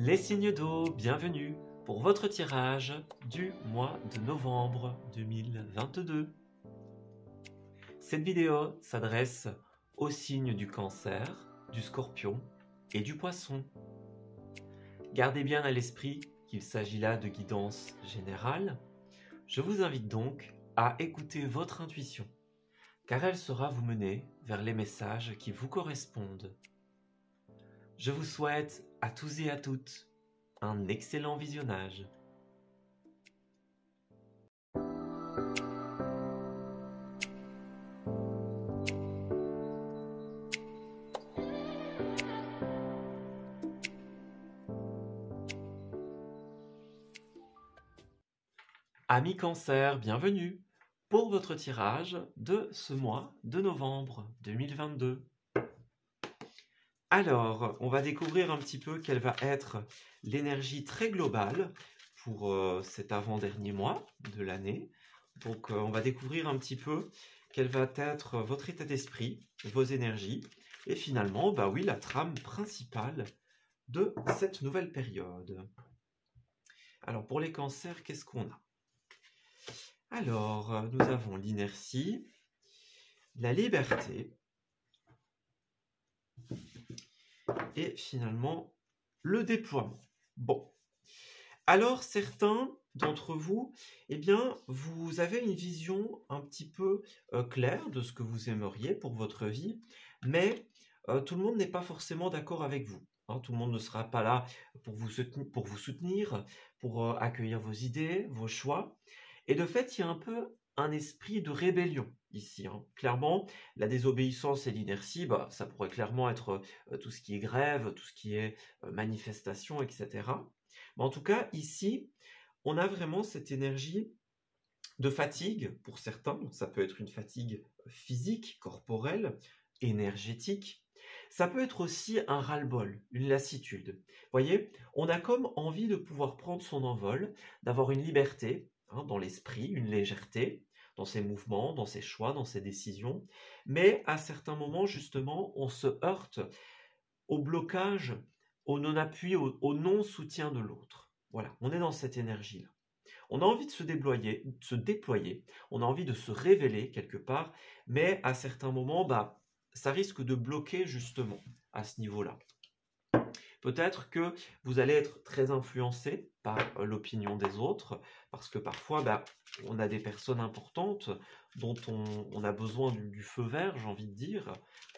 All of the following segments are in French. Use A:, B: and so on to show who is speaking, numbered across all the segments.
A: Les signes d'eau, bienvenue pour votre tirage du mois de novembre 2022. Cette vidéo s'adresse aux signes du Cancer, du Scorpion et du Poisson. Gardez bien à l'esprit qu'il s'agit là de guidance générale. Je vous invite donc à écouter votre intuition, car elle saura vous mener vers les messages qui vous correspondent. Je vous souhaite à tous et à toutes un excellent visionnage. Amis Cancer, bienvenue pour votre tirage de ce mois de novembre 2022. Alors, on va découvrir un petit peu quelle va être l'énergie très globale pour cet avant-dernier mois de l'année. Donc, on va découvrir un petit peu quel va être votre état d'esprit, vos énergies, et finalement, bah oui, la trame principale de cette nouvelle période. Alors, pour les cancers, qu'est-ce qu'on a? Alors, nous avons l'inertie, la liberté, et finalement, le déploiement. Bon. Alors, certains d'entre vous, eh bien, vous avez une vision un petit peu claire de ce que vous aimeriez pour votre vie, mais tout le monde n'est pas forcément d'accord avec vous. Hein, tout le monde ne sera pas là pour vous soutenir, pour accueillir vos idées, vos choix. Et de fait, il y a un peu un esprit de rébellion ici. Hein. Clairement, la désobéissance et l'inertie, bah, ça pourrait clairement être tout ce qui est grève, tout ce qui est manifestation, etc. Mais en tout cas, ici, on a vraiment cette énergie de fatigue pour certains. Donc, ça peut être une fatigue physique, corporelle, énergétique. Ça peut être aussi un ras-le-bol, une lassitude. Vous voyez, on a comme envie de pouvoir prendre son envol, d'avoir une liberté dans l'esprit, une légèreté dans ses mouvements, dans ses choix, dans ses décisions. Mais à certains moments, justement, on se heurte au blocage, au non-appui, au non-soutien de l'autre. Voilà, on est dans cette énergie-là. On a envie de se déployer, on a envie de se révéler quelque part, mais à certains moments, bah, ça risque de bloquer justement à ce niveau-là. Peut-être que vous allez être très influencé par l'opinion des autres, parce que parfois, bah, on a des personnes importantes dont on a besoin du feu vert, j'ai envie de dire.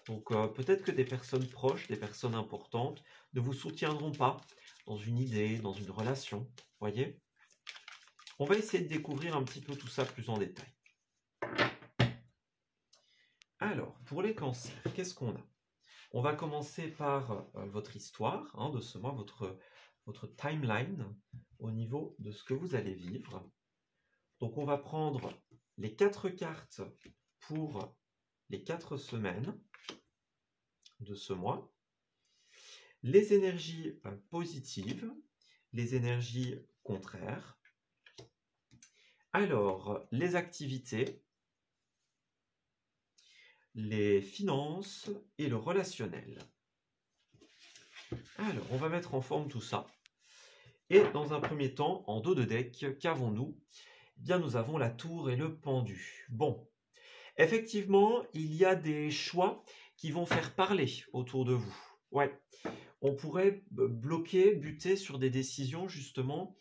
A: Donc peut-être que des personnes proches, des personnes importantes, ne vous soutiendront pas dans une idée, dans une relation. Vous voyez ? On va essayer de découvrir un petit peu tout ça plus en détail. Alors, pour les cancers, qu'est-ce qu'on a? On va commencer par votre histoire de ce mois, votre timeline au niveau de ce que vous allez vivre. Donc, on va prendre les 4 cartes pour les 4 semaines de ce mois. Les énergies positives, les énergies contraires. Alors, les activités, les finances et le relationnel. Alors, on va mettre en forme tout ça. Et dans un premier temps, en dos de deck, qu'avons-nous? Eh bien, nous avons la tour et le pendu. Bon, effectivement, il y a des choix qui vont faire parler autour de vous. Ouais, on pourrait bloquer, buter sur des décisions justement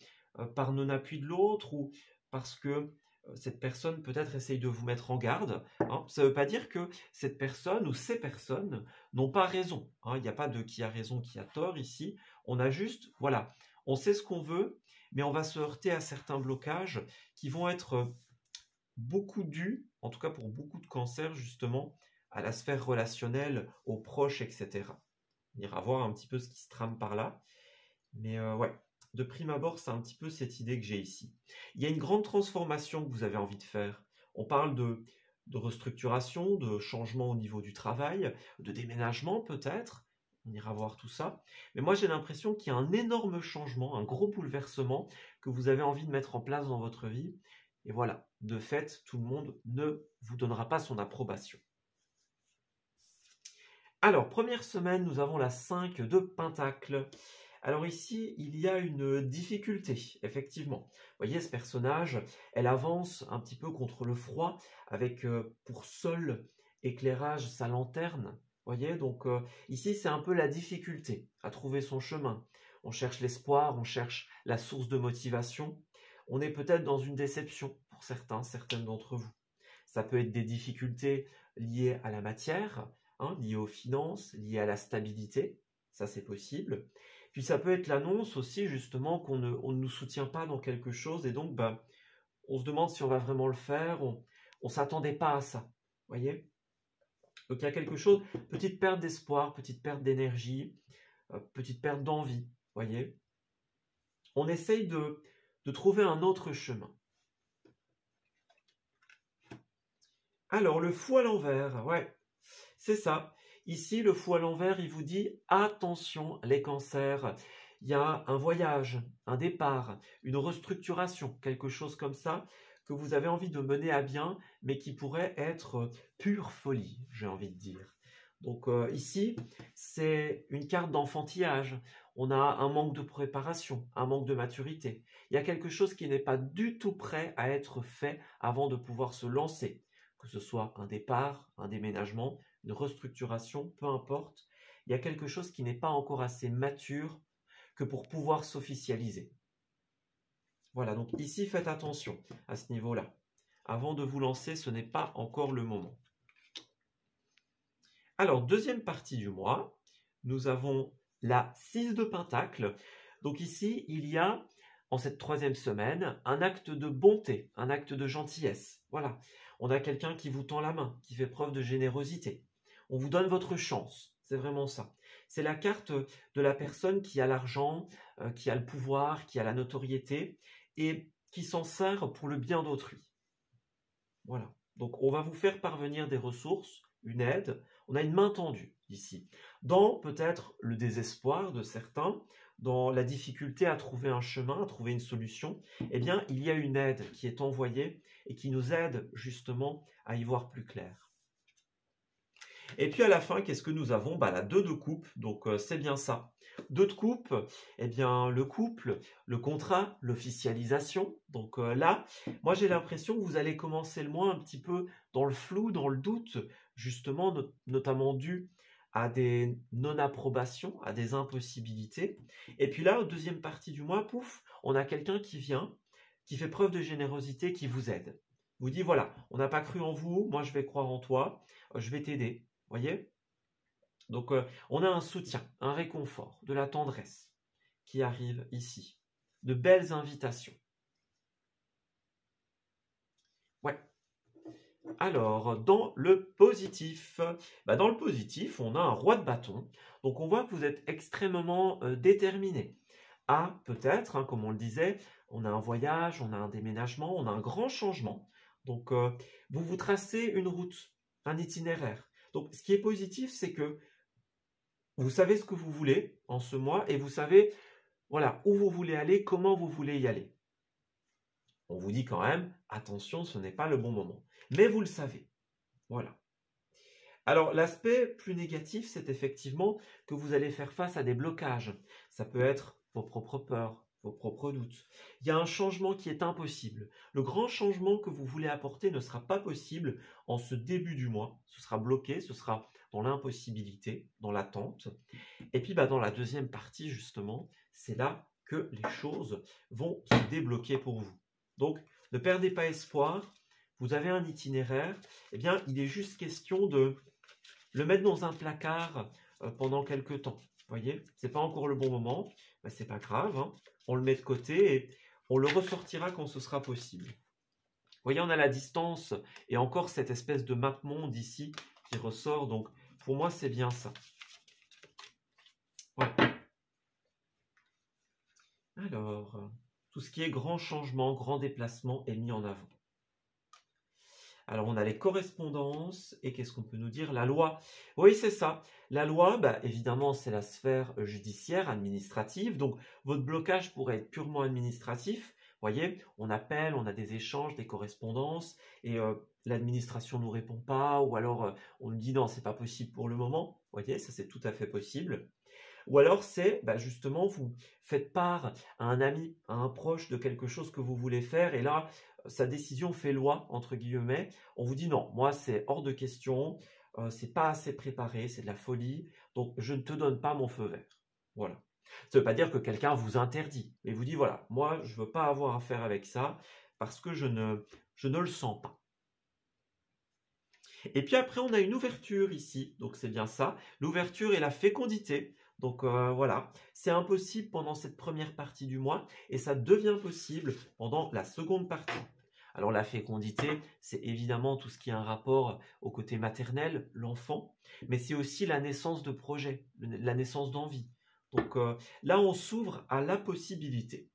A: par non-appui de l'autre ou parce que cette personne peut-être essaye de vous mettre en garde. Ça ne veut pas dire que cette personne ou ces personnes n'ont pas raison. Il n'y a pas de qui a raison, qui a tort ici. On a juste, voilà, on sait ce qu'on veut, mais on va se heurter à certains blocages qui vont être beaucoup dus, en tout cas pour beaucoup de cancers justement, à la sphère relationnelle, aux proches, etc. On ira voir un petit peu ce qui se trame par là. Mais ouais. De prime abord, c'est un petit peu cette idée que j'ai ici. Il y a une grande transformation que vous avez envie de faire. On parle de restructuration, de changement au niveau du travail, de déménagement peut-être. On ira voir tout ça. Mais moi, j'ai l'impression qu'il y a un énorme changement, un gros bouleversement que vous avez envie de mettre en place dans votre vie. Et voilà, de fait, tout le monde ne vous donnera pas son approbation. Alors, première semaine, nous avons la 5 de Pentacles. Alors ici, il y a une difficulté, effectivement. Vous voyez, ce personnage, elle avance un petit peu contre le froid, avec pour seul éclairage sa lanterne. Vous voyez, donc ici, c'est un peu la difficulté à trouver son chemin. On cherche l'espoir, on cherche la source de motivation. On est peut-être dans une déception pour certains, certaines d'entre vous. Ça peut être des difficultés liées à la matière, hein, liées aux finances, liées à la stabilité. Ça, c'est possible. Puis ça peut être l'annonce aussi, justement, on ne nous soutient pas dans quelque chose et donc on se demande si on va vraiment le faire. On ne s'attendait pas à ça. Vous voyez? Donc il y a quelque chose, petite perte d'espoir, petite perte d'énergie, petite perte d'envie. Vous voyez? On essaye de trouver un autre chemin. Alors, le fou à l'envers, ouais, c'est ça. Ici, le fou à l'envers, il vous dit « Attention, les cancers ». Il y a un voyage, un départ, une restructuration, quelque chose comme ça, que vous avez envie de mener à bien, mais qui pourrait être pure folie, j'ai envie de dire. Donc ici, c'est une carte d'enfantillage. On a un manque de préparation, un manque de maturité. Il y a quelque chose qui n'est pas du tout prêt à être fait avant de pouvoir se lancer. Que ce soit un départ, un déménagement, une restructuration, peu importe, il y a quelque chose qui n'est pas encore assez mature que pour pouvoir s'officialiser. Voilà, donc ici, faites attention à ce niveau-là. Avant de vous lancer, ce n'est pas encore le moment. Alors, deuxième partie du mois, nous avons la 6 de Pentacle. Donc ici, il y a, en cette troisième semaine, un acte de bonté, un acte de gentillesse. Voilà. On a quelqu'un qui vous tend la main, qui fait preuve de générosité. On vous donne votre chance, c'est vraiment ça. C'est la carte de la personne qui a l'argent, qui a le pouvoir, qui a la notoriété et qui s'en sert pour le bien d'autrui. Voilà. Donc on va vous faire parvenir des ressources, une aide. On a une main tendue ici. Dans peut-être le désespoir de certains, dans la difficulté à trouver un chemin, à trouver une solution, eh bien, il y a une aide qui est envoyée et qui nous aide justement à y voir plus clair. Et puis à la fin, qu'est-ce que nous avons? La 2 de coupe, donc c'est bien ça. 2 de coupe, eh bien le couple, le contrat, l'officialisation. Donc là, moi j'ai l'impression que vous allez commencer le mois un petit peu dans le flou, dans le doute, justement, notamment dû à des non-approbations, à des impossibilités. Et puis là, deuxième partie du mois, pouf, on a quelqu'un qui vient, qui fait preuve de générosité, qui vous aide. Vous dit, voilà, on n'a pas cru en vous, moi je vais croire en toi, je vais t'aider. Voyez? Donc, on a un soutien, un réconfort, de la tendresse qui arrive ici. De belles invitations. Ouais. Alors, dans le positif, dans le positif, on a un roi de bâton. Donc, on voit que vous êtes extrêmement déterminé à, peut-être, comme on le disait, on a un voyage, on a un déménagement, on a un grand changement. Donc, vous vous tracez une route, un itinéraire. Donc, ce qui est positif, c'est que vous savez ce que vous voulez en ce mois et vous savez, voilà, où vous voulez aller, comment vous voulez y aller. On vous dit quand même, attention, ce n'est pas le bon moment. Mais vous le savez. Voilà. Alors, l'aspect plus négatif, c'est effectivement que vous allez faire face à des blocages. Ça peut être vos propres peurs, vos propres doutes. Il y a un changement qui est impossible. Le grand changement que vous voulez apporter ne sera pas possible en ce début du mois. Ce sera bloqué, ce sera dans l'impossibilité, dans l'attente. Et puis, dans la deuxième partie, justement, c'est là que les choses vont se débloquer pour vous. Donc, ne perdez pas espoir. Vous avez un itinéraire. Eh bien, il est juste question de le mettre dans un placard pendant quelques temps. Vous voyez, ce n'est pas encore le bon moment. Ce n'est pas grave. Hein. On le met de côté et on le ressortira quand ce sera possible. Vous voyez, on a la distance et encore cette espèce de map monde ici qui ressort. Donc, pour moi, c'est bien ça. Voilà. Alors, tout ce qui est grand changement, grand déplacement est mis en avant. Alors, on a les correspondances et qu'est-ce qu'on peut nous dire? La loi. Oui, c'est ça. La loi, évidemment, c'est la sphère judiciaire, administrative. Donc, votre blocage pourrait être purement administratif. Vous voyez, on appelle, on a des échanges, des correspondances et l'administration ne nous répond pas ou alors on nous dit non, c'est pas possible pour le moment. Vous voyez, ça c'est tout à fait possible. Ou alors c'est justement, vous faites part à un ami, à un proche de quelque chose que vous voulez faire, et là, sa décision fait loi, entre guillemets. On vous dit non, moi c'est hors de question, c'est pas assez préparé, c'est de la folie, donc je ne te donne pas mon feu vert. Voilà. Ça ne veut pas dire que quelqu'un vous interdit, mais vous dit voilà, moi je ne veux pas avoir affaire avec ça parce que je ne le sens pas. Et puis après, on a une ouverture ici, donc c'est bien ça. L'ouverture et la fécondité. Donc voilà, c'est impossible pendant cette première partie du mois et ça devient possible pendant la seconde partie. Alors la fécondité, c'est évidemment tout ce qui a un rapport au côté maternel, l'enfant, mais c'est aussi la naissance de projets, la naissance d'envie. Donc là, on s'ouvre à la possibilité.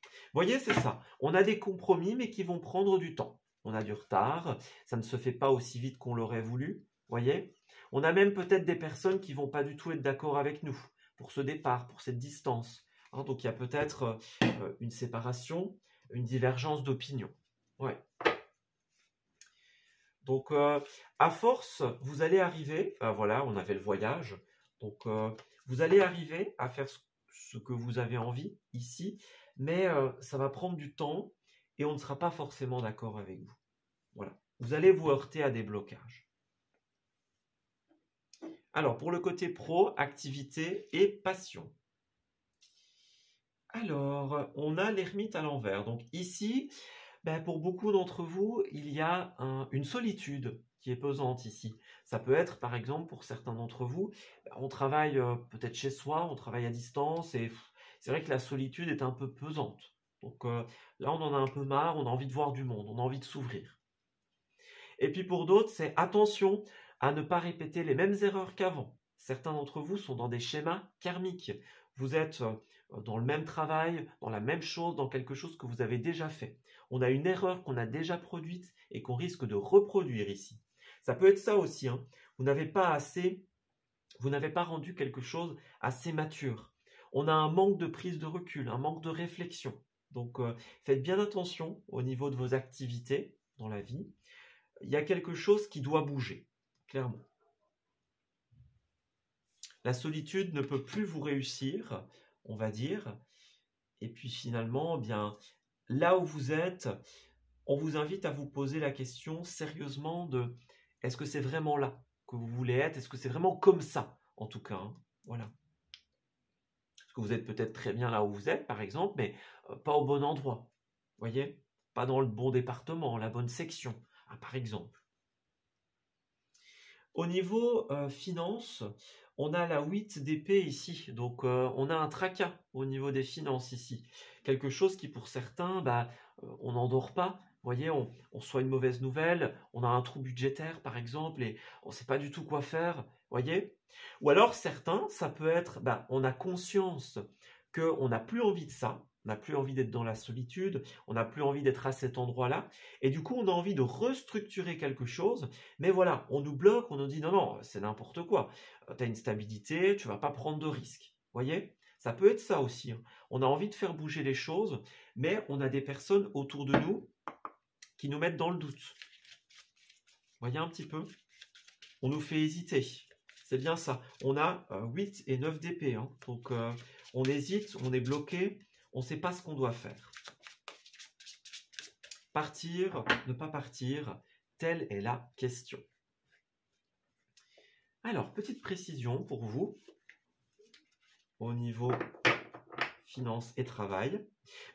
A: Vous voyez, c'est ça. On a des compromis, mais qui vont prendre du temps. On a du retard, ça ne se fait pas aussi vite qu'on l'aurait voulu, voyez. On a même peut-être des personnes qui vont pas du tout être d'accord avec nous pour ce départ, pour cette distance. Hein, donc il y a peut-être une séparation, une divergence d'opinion. Ouais. Donc à force, vous allez arriver, voilà, on avait le voyage, donc vous allez arriver à faire ce que vous avez envie ici, mais ça va prendre du temps et on ne sera pas forcément d'accord avec vous. Voilà. Vous allez vous heurter à des blocages. Alors, pour le côté pro, activité et passion. Alors, on a l'ermite à l'envers. Donc ici, pour beaucoup d'entre vous, il y a une solitude qui est pesante ici. Ça peut être, par exemple, pour certains d'entre vous, on travaille peut-être chez soi, on travaille à distance, et c'est vrai que la solitude est un peu pesante. Donc là, on en a un peu marre, on a envie de voir du monde, on a envie de s'ouvrir. Et puis pour d'autres, c'est attention à ne pas répéter les mêmes erreurs qu'avant. Certains d'entre vous sont dans des schémas karmiques. Vous êtes dans le même travail, dans la même chose, dans quelque chose que vous avez déjà fait. On a une erreur qu'on a déjà produite et qu'on risque de reproduire ici. Ça peut être ça aussi. Hein. Vous n'avez pas rendu quelque chose assez mature. On a un manque de prise de recul, un manque de réflexion. Donc faites bien attention au niveau de vos activités dans la vie. Il y a quelque chose qui doit bouger, clairement. La solitude ne peut plus vous réussir, on va dire. Et puis finalement, là où vous êtes, on vous invite à vous poser la question sérieusement de est-ce que c'est vraiment là que vous voulez être? Est-ce que c'est vraiment comme ça, en tout cas, hein? Voilà. Parce que vous êtes peut-être très bien là où vous êtes, par exemple, mais pas au bon endroit. Voyez? Pas dans le bon département, la bonne section, par exemple. Au niveau finance, on a la 8 d'épée ici, donc on a un tracas au niveau des finances ici. Quelque chose qui pour certains, on n'en dort pas. Vous voyez, on reçoit une mauvaise nouvelle, on a un trou budgétaire par exemple, et on ne sait pas du tout quoi faire, voyez. Ou alors certains, ça peut être, on a conscience qu'on n'a plus envie de ça, on n'a plus envie d'être dans la solitude, on n'a plus envie d'être à cet endroit-là, et du coup on a envie de restructurer quelque chose, mais voilà, on nous bloque, on nous dit non, c'est n'importe quoi, tu as une stabilité, tu ne vas pas prendre de risques, voyez. Ça peut être ça aussi, hein. On a envie de faire bouger les choses, mais on a des personnes autour de nous qui nous mettent dans le doute. Voyez un petit peu? On nous fait hésiter. C'est bien ça. On a 8 et 9 d'épée, hein. Donc on hésite, on est bloqué, on ne sait pas ce qu'on doit faire. Partir, ne pas partir, telle est la question. Alors, petite précision pour vous, au niveau finance et travail.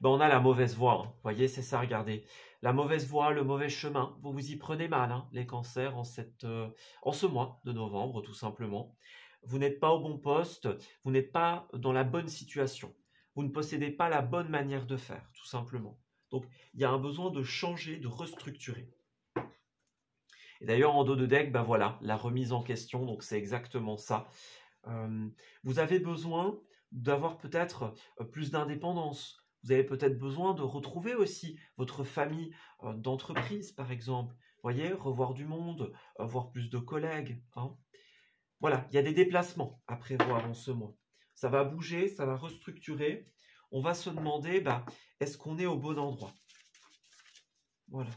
A: On a la mauvaise voie, hein. Vous voyez, c'est ça, regardez. La mauvaise voie, le mauvais chemin, vous vous y prenez mal, hein, les cancers, en ce mois de novembre, tout simplement. Vous n'êtes pas au bon poste, vous n'êtes pas dans la bonne situation. Vous ne possédez pas la bonne manière de faire, tout simplement. Donc, il y a un besoin de changer, de restructurer. Et d'ailleurs, en dos de deck, voilà, la remise en question, donc c'est exactement ça. Vous avez besoin d'avoir peut-être plus d'indépendance. Vous avez peut-être besoin de retrouver aussi votre famille d'entreprise, par exemple. Vous voyez, revoir du monde, voir plus de collègues, hein. Voilà, il y a des déplacements à prévoir en ce mois. Ça va bouger, ça va restructurer. On va se demander, est-ce qu'on est au bon endroit? Voilà,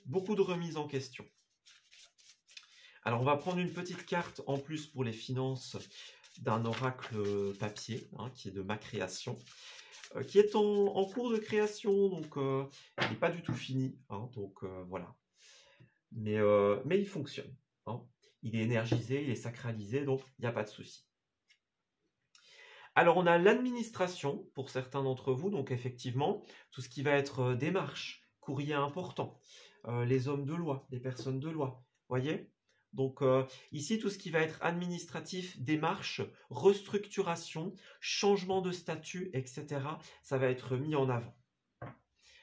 A: beaucoup de remises en question. Alors, on va prendre une petite carte en plus pour les finances d'un oracle papier, hein, qui est de ma création, qui est en cours de création, donc il n'est pas du tout fini, hein, donc voilà. Mais il fonctionne, hein. Il est énergisé, il est sacralisé, donc il n'y a pas de souci. Alors, on a l'administration pour certains d'entre vous, donc effectivement, tout ce qui va être démarche, courrier important, les hommes de loi, les personnes de loi, voyez? Donc ici, tout ce qui va être administratif, démarche, restructuration, changement de statut, etc., ça va être mis en avant.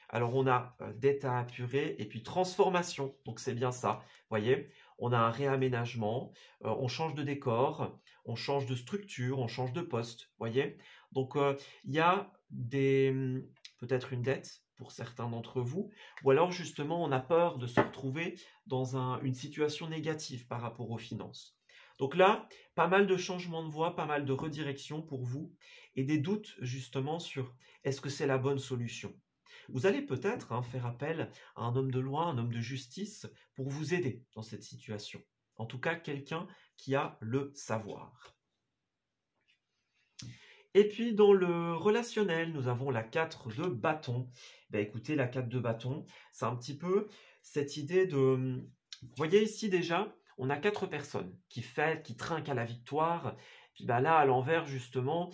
A: Alors, on a dette à apurer et puis transformation, donc c'est bien ça, voyez? On a un réaménagement, on change de décor, on change de structure, on change de poste, voyez? Donc, il y a peut-être une dette pour certains d'entre vous, ou alors justement, on a peur de se retrouver dans une situation négative par rapport aux finances. Donc là, pas mal de changements de voie, pas mal de redirection pour vous, et des doutes justement sur est-ce que c'est la bonne solution? Vous allez peut-être faire appel à un homme de loi, un homme de justice, pour vous aider dans cette situation. En tout cas, quelqu'un qui a le savoir. Et puis, dans le relationnel, nous avons la 4 de bâton. Ben, écoutez, la 4 de bâton, c'est un petit peu cette idée de... Vous voyez ici déjà, on a 4 personnes qui trinquent à la victoire. Puis ben là, à l'envers, justement,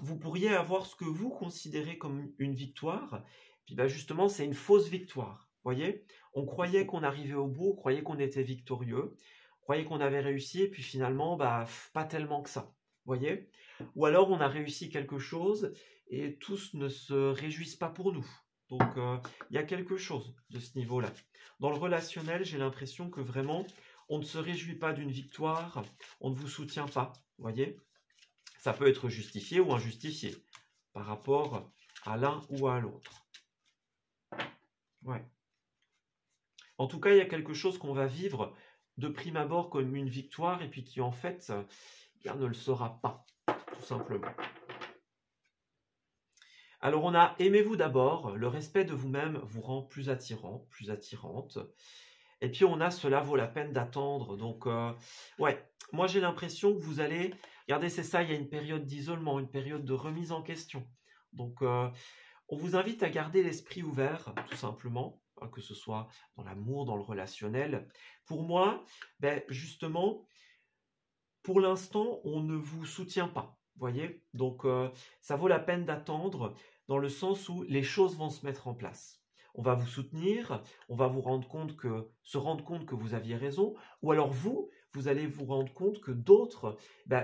A: vous pourriez avoir ce que vous considérez comme une victoire. Puis ben justement, c'est une fausse victoire. Voyez, on croyait qu'on arrivait au bout, on croyait qu'on était victorieux, on croyait qu'on avait réussi, et puis finalement, bah, pas tellement que ça. Voyez? Ou alors on a réussi quelque chose et tous ne se réjouissent pas pour nous. Donc il y a quelque chose de ce niveau-là. Dans le relationnel, j'ai l'impression que vraiment, on ne se réjouit pas d'une victoire, on ne vous soutient pas. Voyez? Ça peut être justifié ou injustifié par rapport à l'un ou à l'autre. Ouais. En tout cas, il y a quelque chose qu'on va vivre de prime abord comme une victoire et puis qui en fait ne le sera pas, tout simplement. Alors on a aimez-vous d'abord, le respect de vous-même vous rend plus attirant, plus attirante. Et puis on a cela vaut la peine d'attendre. Donc ouais, moi j'ai l'impression que vous allez, regardez c'est ça, il y a une période d'isolement, une période de remise en question. Donc on vous invite à garder l'esprit ouvert, tout simplement, que ce soit dans l'amour, dans le relationnel. Pour moi, justement, pour l'instant, on ne vous soutient pas, voyez? Donc, ça vaut la peine d'attendre dans le sens où les choses vont se mettre en place. On va vous soutenir, on va se rendre compte que vous aviez raison, ou alors vous allez vous rendre compte que d'autres,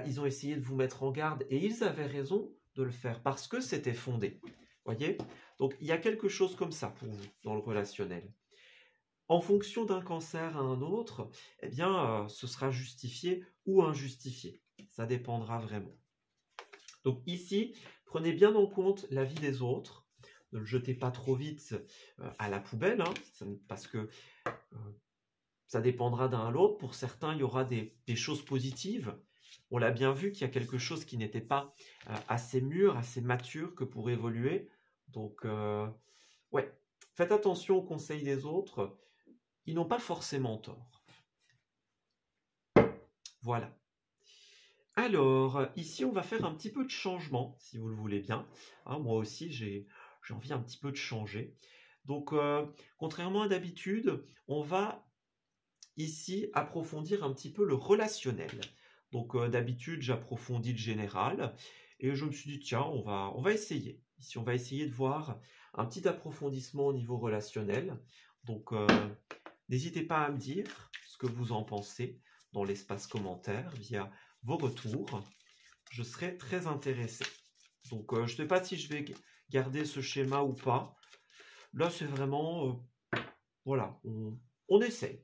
A: ils ont essayé de vous mettre en garde et ils avaient raison de le faire parce que c'était fondé, voyez? Donc, il y a quelque chose comme ça pour vous dans le relationnel. En fonction d'un cancer à un autre, eh bien, ce sera justifié ou injustifié. Ça dépendra vraiment. Donc ici, prenez bien en compte l'avis des autres. Ne le jetez pas trop vite à la poubelle, parce que ça dépendra d'un à l'autre. Pour certains, il y aura des choses positives. On l'a bien vu qu'il y a quelque chose qui n'était pas assez mûr, assez mature que pour évoluer. Donc, ouais, faites attention aux conseils des autres. Ils n'ont pas forcément tort. Voilà. Alors, ici, on va faire un petit peu de changement, si vous le voulez bien. Moi aussi, j'ai envie un petit peu de changer. Donc, contrairement à d'habitude, on va ici approfondir un petit peu le relationnel. Donc, d'habitude, j'approfondis le général. Et je me suis dit, tiens, on va essayer. Ici, on va essayer de voir un petit approfondissement au niveau relationnel. Donc, n'hésitez pas à me dire ce que vous en pensez dans l'espace commentaire via vos retours. Je serai très intéressé. Donc, je ne sais pas si je vais garder ce schéma ou pas. Là, c'est vraiment... voilà, on essaye.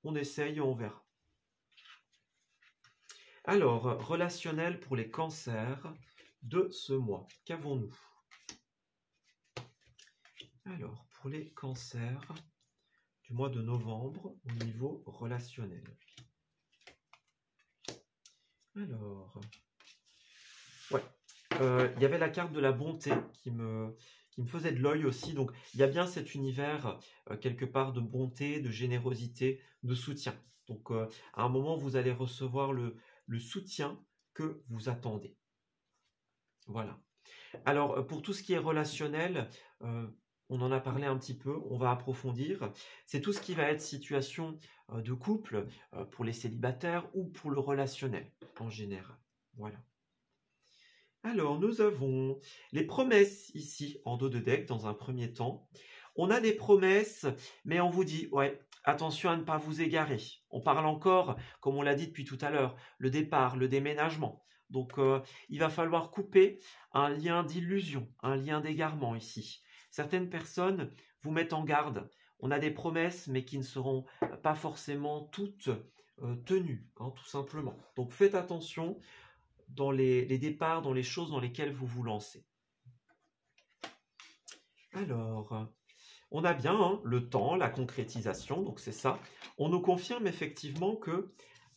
A: On essaye et on verra. Alors, relationnel pour les cancers de ce mois. Qu'avons-nous? Alors, pour les cancers du mois de novembre au niveau relationnel. Alors, ouais, il y avait la carte de la bonté qui me faisait de l'œil aussi. Donc, il y a bien cet univers quelque part de bonté, de générosité, de soutien. Donc, à un moment, vous allez recevoir le soutien que vous attendez. Voilà. Alors, pour tout ce qui est relationnel, on en a parlé un petit peu, on va approfondir. C'est tout ce qui va être situation de couple pour les célibataires ou pour le relationnel en général. Voilà. Alors, nous avons les promesses ici en dos de deck dans un premier temps. On a des promesses, mais on vous dit, ouais, attention à ne pas vous égarer. On parle encore, comme on l'a dit depuis tout à l'heure, le départ, le déménagement. Donc, il va falloir couper un lien d'illusion, un lien d'égarement ici. Certaines personnes vous mettent en garde. On a des promesses, mais qui ne seront pas forcément toutes tenues, hein, tout simplement. Donc, faites attention dans les départs, dans les choses dans lesquelles vous vous lancez. Alors, on a bien hein, le temps, la concrétisation, donc c'est ça. On nous confirme effectivement que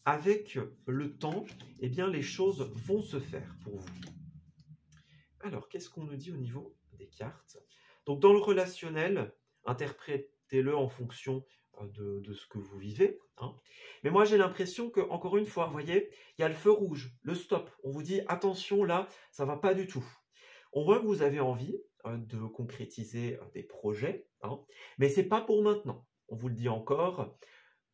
A: avec le temps, eh bien, les choses vont se faire pour vous. Alors, qu'est-ce qu'on nous dit au niveau des cartes? Donc, dans le relationnel, interprétez-le en fonction de ce que vous vivez. Hein. Mais moi, j'ai l'impression que, encore une fois, vous voyez, il y a le feu rouge, le stop. On vous dit, attention, là, ça ne va pas du tout. On voit que vous avez envie de concrétiser des projets, hein, mais ce n'est pas pour maintenant. On vous le dit encore,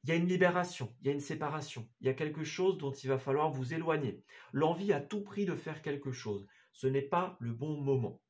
A: il y a une libération, il y a une séparation, il y a quelque chose dont il va falloir vous éloigner. L'envie à tout prix de faire quelque chose, ce n'est pas le bon moment.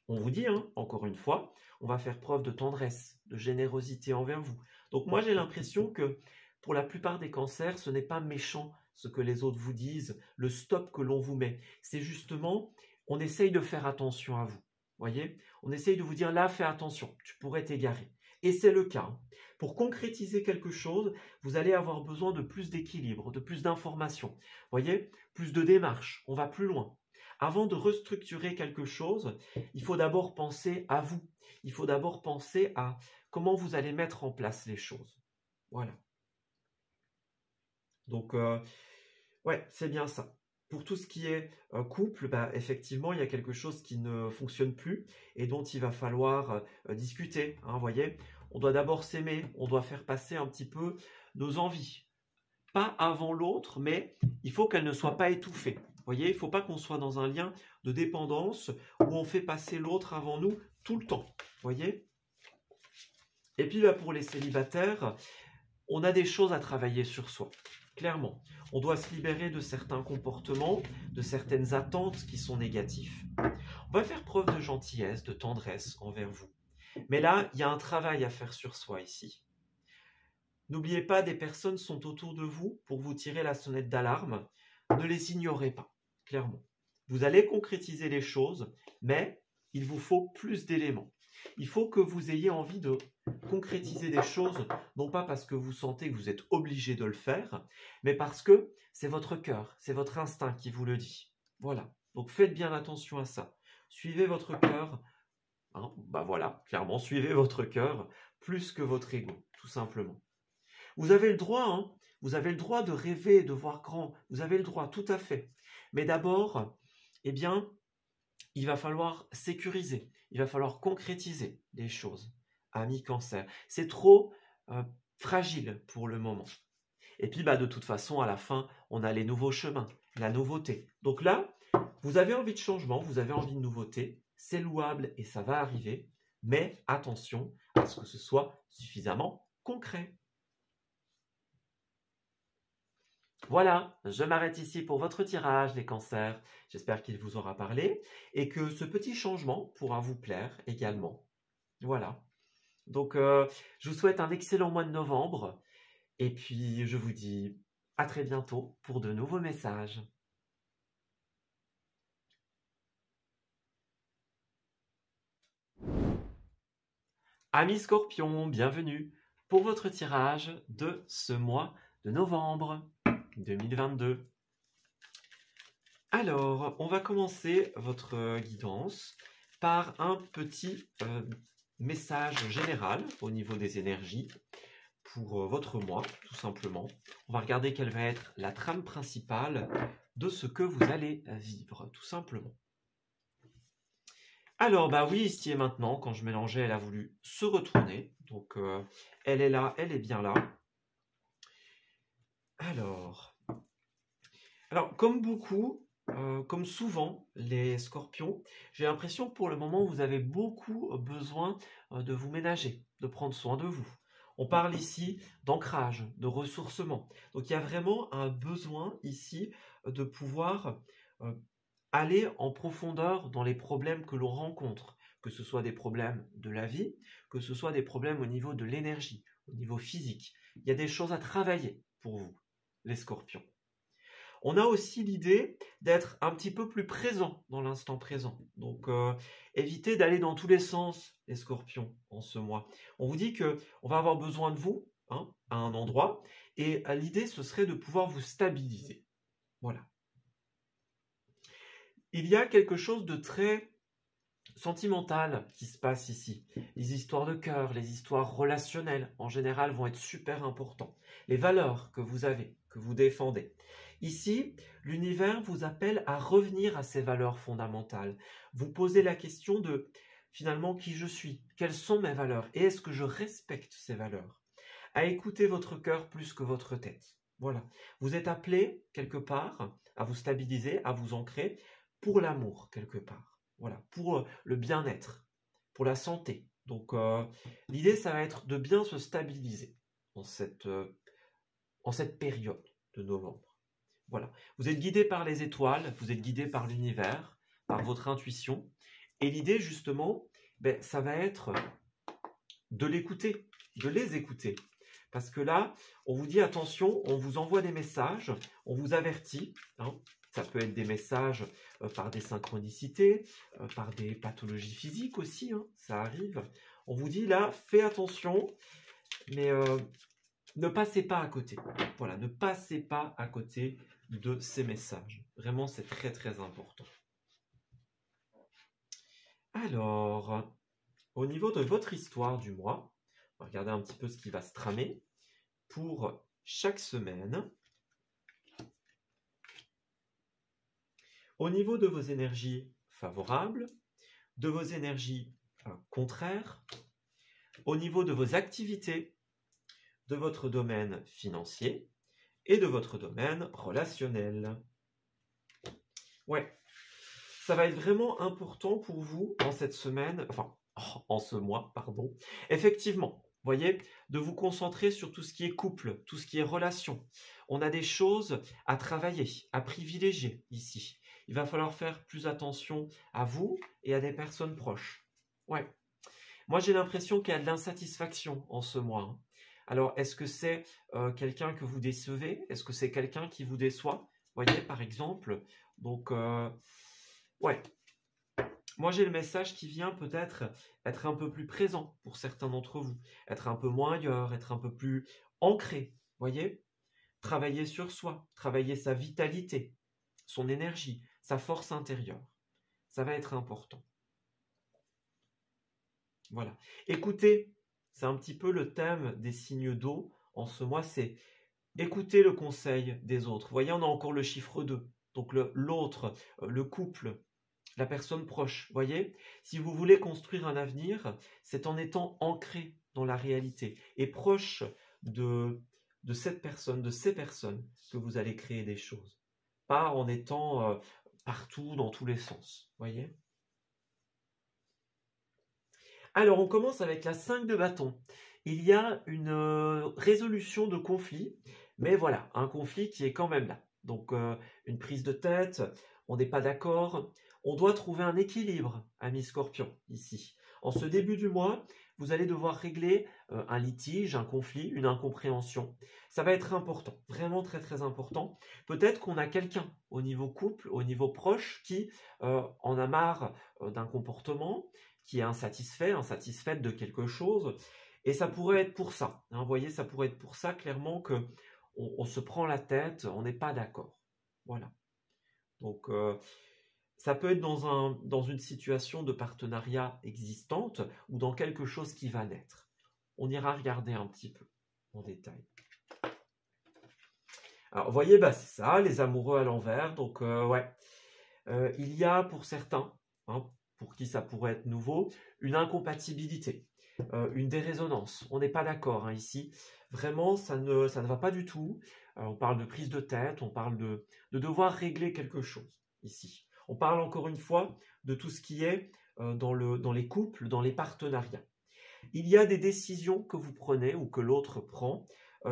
A: On vous dit, hein, encore une fois, on va faire preuve de tendresse, de générosité envers vous. Donc moi, j'ai l'impression que pour la plupart des cancers, ce n'est pas méchant ce que les autres vous disent, le stop que l'on vous met. C'est justement, on essaye de faire attention à vous. Voyez, on essaye de vous dire, là, fais attention, tu pourrais t'égarer. Et c'est le cas. Pour concrétiser quelque chose, vous allez avoir besoin de plus d'équilibre, de plus d'informations. Voyez, plus de démarches, on va plus loin. Avant de restructurer quelque chose, il faut d'abord penser à vous. Il faut d'abord penser à comment vous allez mettre en place les choses. Voilà. Donc, ouais, c'est bien ça. Pour tout ce qui est couple, bah, effectivement, il y a quelque chose qui ne fonctionne plus et dont il va falloir discuter. Hein, vous voyez, on doit d'abord s'aimer, on doit faire passer un petit peu nos envies. Pas avant l'autre, mais il faut qu'elles ne soient pas étouffées. Vous voyez, il ne faut pas qu'on soit dans un lien de dépendance où on fait passer l'autre avant nous tout le temps. Vous voyez? Et puis là, pour les célibataires, on a des choses à travailler sur soi. Clairement, on doit se libérer de certains comportements, de certaines attentes qui sont négatifs. On va faire preuve de gentillesse, de tendresse envers vous. Mais là, il y a un travail à faire sur soi ici. N'oubliez pas, des personnes sont autour de vous pour vous tirer la sonnette d'alarme. Ne les ignorez pas, clairement. Vous allez concrétiser les choses, mais il vous faut plus d'éléments. Il faut que vous ayez envie de concrétiser des choses, non pas parce que vous sentez que vous êtes obligé de le faire, mais parce que c'est votre cœur, c'est votre instinct qui vous le dit. Voilà, donc faites bien attention à ça. Suivez votre cœur, hein, bah voilà, clairement, suivez votre cœur plus que votre ego, tout simplement. Vous avez le droit, hein, vous avez le droit de rêver, de voir grand, vous avez le droit, tout à fait. Mais d'abord, eh bien, il va falloir sécuriser, il va falloir concrétiser les choses. Ami Cancer, c'est trop fragile pour le moment. Et puis, bah, de toute façon, à la fin, on a les nouveaux chemins, la nouveauté. Donc là, vous avez envie de changement, vous avez envie de nouveauté, c'est louable et ça va arriver, mais attention à ce que ce soit suffisamment concret. Voilà, je m'arrête ici pour votre tirage, les cancers. J'espère qu'il vous aura parlé et que ce petit changement pourra vous plaire également. Voilà. Donc, je vous souhaite un excellent mois de novembre et puis je vous dis à très bientôt pour de nouveaux messages. Amis Scorpions, bienvenue pour votre tirage de ce mois de novembre 2022. Alors, on va commencer votre guidance par un petit message général au niveau des énergies pour votre mois, tout simplement. On va regarder quelle va être la trame principale de ce que vous allez vivre, tout simplement. Alors, bah oui, ici et maintenant, quand je mélangeais, elle a voulu se retourner. Donc, elle est là, elle est bien là. Alors, Alors, comme beaucoup, comme souvent les scorpions, j'ai l'impression que pour le moment, vous avez beaucoup besoin de vous ménager, de prendre soin de vous. On parle ici d'ancrage, de ressourcement. Donc, il y a vraiment un besoin ici de pouvoir euh, aller en profondeur dans les problèmes que l'on rencontre, que ce soit des problèmes de la vie, que ce soit des problèmes au niveau de l'énergie, au niveau physique. Il y a des choses à travailler pour vous, les scorpions. On a aussi l'idée d'être un petit peu plus présent dans l'instant présent. Donc, évitez d'aller dans tous les sens, les scorpions, en ce mois. On vous dit qu'on va avoir besoin de vous hein, à un endroit, et l'idée, ce serait de pouvoir vous stabiliser. Voilà. Il y a quelque chose de très sentimental qui se passe ici. Les histoires de cœur, les histoires relationnelles, en général, vont être super importants. Les valeurs que vous avez, que vous défendez. Ici, l'univers vous appelle à revenir à ces valeurs fondamentales. Vous posez la question de, finalement, qui je suis, quelles sont mes valeurs, et est-ce que je respecte ces valeurs? À écouter votre cœur plus que votre tête. Voilà. Vous êtes appelé, quelque part, à vous stabiliser, à vous ancrer, pour l'amour, quelque part. Voilà, pour le bien-être, pour la santé. Donc, l'idée, ça va être de bien se stabiliser en cette période de novembre. Voilà. Vous êtes guidé par les étoiles, vous êtes guidé par l'univers, par votre intuition. Et l'idée, justement, ça va être de l'écouter, de les écouter. Parce que là, on vous dit attention, on vous envoie des messages, on vous avertit. Hein, ça peut être des messages par des synchronicités, par des pathologies physiques aussi, hein, ça arrive. On vous dit là, fais attention, mais ne passez pas à côté. Voilà, ne passez pas à côté de ces messages. Vraiment, c'est très très important. Alors, au niveau de votre histoire du mois, on va regarder un petit peu ce qui va se tramer pour chaque semaine. Au niveau de vos énergies favorables, de vos énergies contraires, au niveau de vos activités, de votre domaine financier et de votre domaine relationnel. Ouais, ça va être vraiment important pour vous en cette semaine, enfin, en ce mois, pardon. Effectivement, voyez, de vous concentrer sur tout ce qui est couple, tout ce qui est relation. On a des choses à travailler, à privilégier ici. Il va falloir faire plus attention à vous et à des personnes proches. Ouais. Moi, j'ai l'impression qu'il y a de l'insatisfaction en ce mois. Hein. Alors, est-ce que c'est quelqu'un que vous décevez? Est-ce que c'est quelqu'un qui vous déçoit? Vous voyez, par exemple. Donc, ouais. Moi, j'ai le message qui vient peut-être être un peu plus présent pour certains d'entre vous. Être un peu moins ailleurs, être un peu plus ancré. Voyez? Travailler sur soi, travailler sa vitalité, son énergie, sa force intérieure. Ça va être important. Voilà. Écoutez, c'est un petit peu le thème des signes d'eau en ce mois, c'est écouter le conseil des autres. Vous voyez, on a encore le chiffre 2. Donc l'autre, le couple, la personne proche. Vous voyez, si vous voulez construire un avenir, c'est en étant ancré dans la réalité et proche de cette personne, de ces personnes que vous allez créer des choses. Pas en étant partout, dans tous les sens. Vous voyez? Alors, on commence avec la 5 de bâton. Il y a une résolution de conflit, mais voilà, un conflit qui est quand même là. Donc, une prise de tête, on n'est pas d'accord. On doit trouver un équilibre, ami Scorpion, ici. En ce début du mois, vous allez devoir régler un litige, un conflit, une incompréhension. Ça va être important, vraiment très très important. Peut-être qu'on a quelqu'un au niveau couple, au niveau proche, qui en a marre d'un comportement, qui est insatisfaite de quelque chose. Et ça pourrait être pour ça. Hein, vous voyez, ça pourrait être pour ça, clairement, qu'on on se prend la tête, on n'est pas d'accord. Voilà. Donc, ça peut être dans une situation de partenariat existante ou dans quelque chose qui va naître. On ira regarder un petit peu en détail. Alors, vous voyez, c'est ça, les amoureux à l'envers. Donc, ouais, il y a pour certains, hein, pour qui ça pourrait être nouveau, une incompatibilité, une dérésonance. On n'est pas d'accord hein, ici. Vraiment, ça ne va pas du tout. on parle de prise de tête, on parle de devoir régler quelque chose ici. On parle encore une fois de tout ce qui est dans les couples, dans les partenariats. Il y a des décisions que vous prenez ou que l'autre prend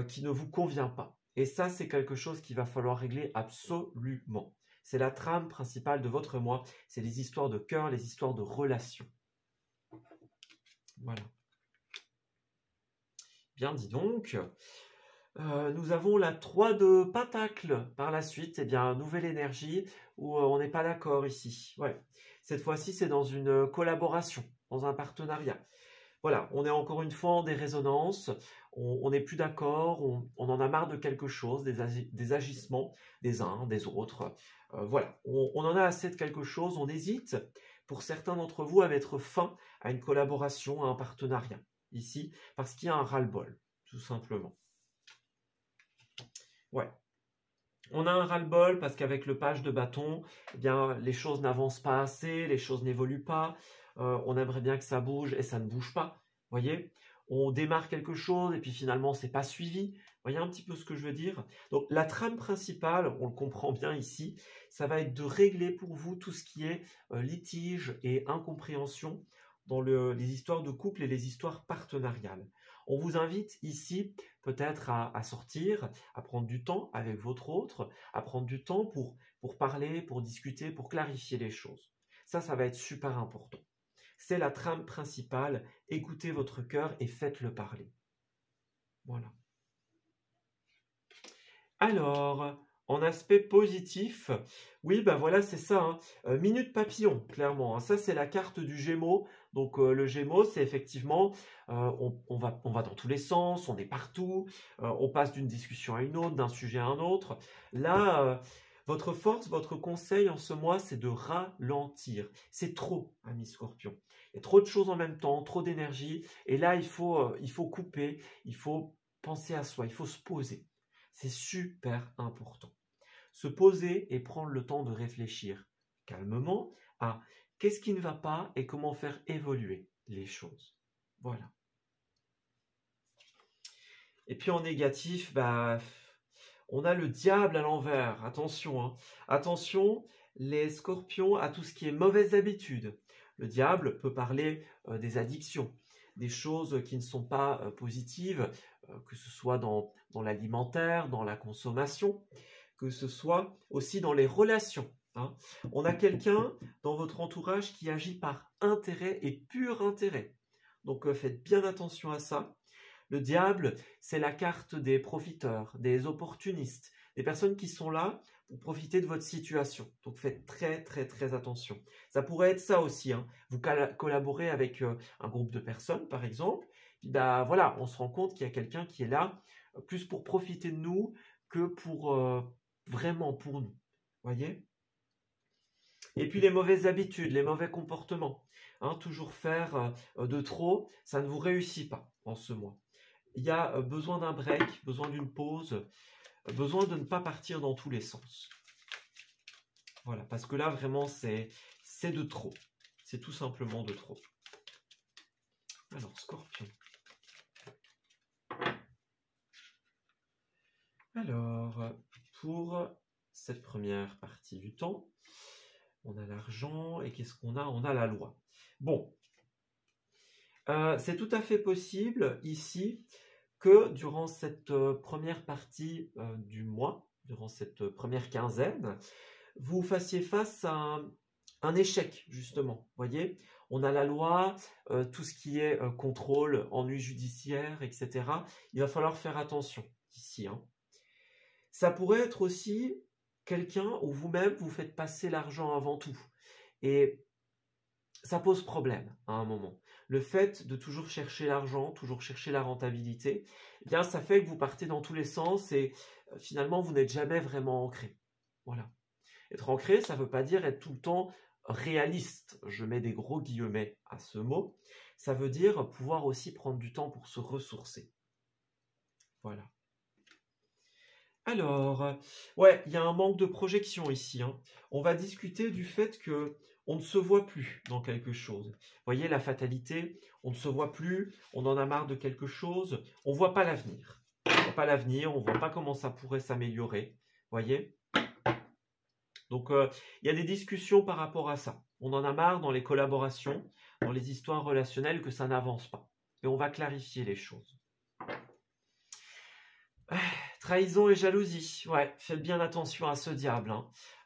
A: qui ne vous convient pas. Et ça, c'est quelque chose qu'il va falloir régler absolument. C'est la trame principale de votre moi, c'est les histoires de cœur, les histoires de relations. Voilà. Bien, dis donc. Nous avons la 3 de Pentacle par la suite. Eh bien, nouvelle énergie où on n'est pas d'accord ici. Ouais. Cette fois-ci, c'est dans une collaboration, dans un partenariat. Voilà, on est encore une fois en des résonances, on n'est plus d'accord, on en a marre de quelque chose, des agissements des uns, des autres. Voilà, on en a assez de quelque chose, on hésite, pour certains d'entre vous, à mettre fin à une collaboration, à un partenariat, ici, parce qu'il y a un ras-le-bol, tout simplement. Ouais. On a un ras-le-bol parce qu'avec le page de bâton, eh bien, les choses n'avancent pas assez, les choses n'évoluent pas, on aimerait bien que ça bouge et ça ne bouge pas. Voyez, on démarre quelque chose et puis finalement c'est pas suivi. Voyez un petit peu ce que je veux dire? Donc la trame principale, on le comprend bien ici, ça va être de régler pour vous tout ce qui est litige et incompréhension dans les histoires de couple et les histoires partenariales. On vous invite ici peut-être à sortir, à prendre du temps avec votre autre, à prendre du temps pour parler, pour discuter, pour clarifier les choses. Ça va être super important. C'est la trame principale, écoutez votre cœur et faites-le parler. Voilà. Alors, en aspect positif, oui, ben voilà, c'est ça, hein. Minute papillon, clairement. Hein. Ça, c'est la carte du Gémeaux. Donc, le Gémeaux, c'est effectivement, on va dans tous les sens, on est partout, on passe d'une discussion à une autre, d'un sujet à un autre. Là, votre force, votre conseil en ce mois, c'est de ralentir. C'est trop, ami Scorpion. Il y a trop de choses en même temps, trop d'énergie. Et là, il faut couper, il faut penser à soi, il faut se poser. C'est super important. Se poser et prendre le temps de réfléchir calmement à qu'est-ce qui ne va pas et comment faire évoluer les choses. Voilà. Et puis en négatif, bah, on a le diable à l'envers. Attention, hein. Attention, les scorpions, à tout ce qui est mauvaise habitude. Le diable peut parler des addictions, des choses qui ne sont pas positives, que ce soit dans l'alimentaire, dans la consommation, que ce soit aussi dans les relations. Hein. On a quelqu'un dans votre entourage qui agit par intérêt et pur intérêt. Donc faites bien attention à ça. Le diable, c'est la carte des profiteurs, des opportunistes, des personnes qui sont là pour profiter de votre situation. Donc faites très très très attention. Ça pourrait être ça aussi. Hein. Vous collaborez avec un groupe de personnes, par exemple. Puis bah, voilà, on se rend compte qu'il y a quelqu'un qui est là plus pour profiter de nous que pour vraiment pour nous. Voyez? Et puis les mauvaises habitudes, les mauvais comportements. Hein, toujours faire de trop, ça ne vous réussit pas en ce mois. Il y a besoin d'un break, besoin d'une pause, besoin de ne pas partir dans tous les sens. Voilà, parce que là, vraiment, c'est de trop. C'est tout simplement de trop. Alors, Scorpion. Alors, pour cette première partie du temps, on a l'argent et qu'est-ce qu'on a? On a la loi. Bon, c'est tout à fait possible ici que durant cette première partie du mois, durant cette première quinzaine, vous fassiez face à un échec, justement. Vous voyez, on a la loi, tout ce qui est contrôle, ennui judiciaire, etc. Il va falloir faire attention ici. Hein. Ça pourrait être aussi quelqu'un où vous-même, vous faites passer l'argent avant tout. Et ça pose problème à un moment. Le fait de toujours chercher l'argent, toujours chercher la rentabilité, eh bien, ça fait que vous partez dans tous les sens et finalement, vous n'êtes jamais vraiment ancré. Voilà. Être ancré, ça ne veut pas dire être tout le temps réaliste. Je mets des gros guillemets à ce mot. Ça veut dire pouvoir aussi prendre du temps pour se ressourcer. Voilà. Alors, ouais, il y a un manque de projection ici. Hein. On va discuter du fait que on ne se voit plus dans quelque chose. Vous voyez la fatalité, on ne se voit plus, on en a marre de quelque chose, on ne voit pas l'avenir. On ne voit pas l'avenir, on ne voit pas comment ça pourrait s'améliorer. Voyez? Donc, il y a des discussions par rapport à ça. On en a marre dans les collaborations, dans les histoires relationnelles, que ça n'avance pas. Et on va clarifier les choses. Trahison et jalousie. Ouais, faites bien attention à ce diable.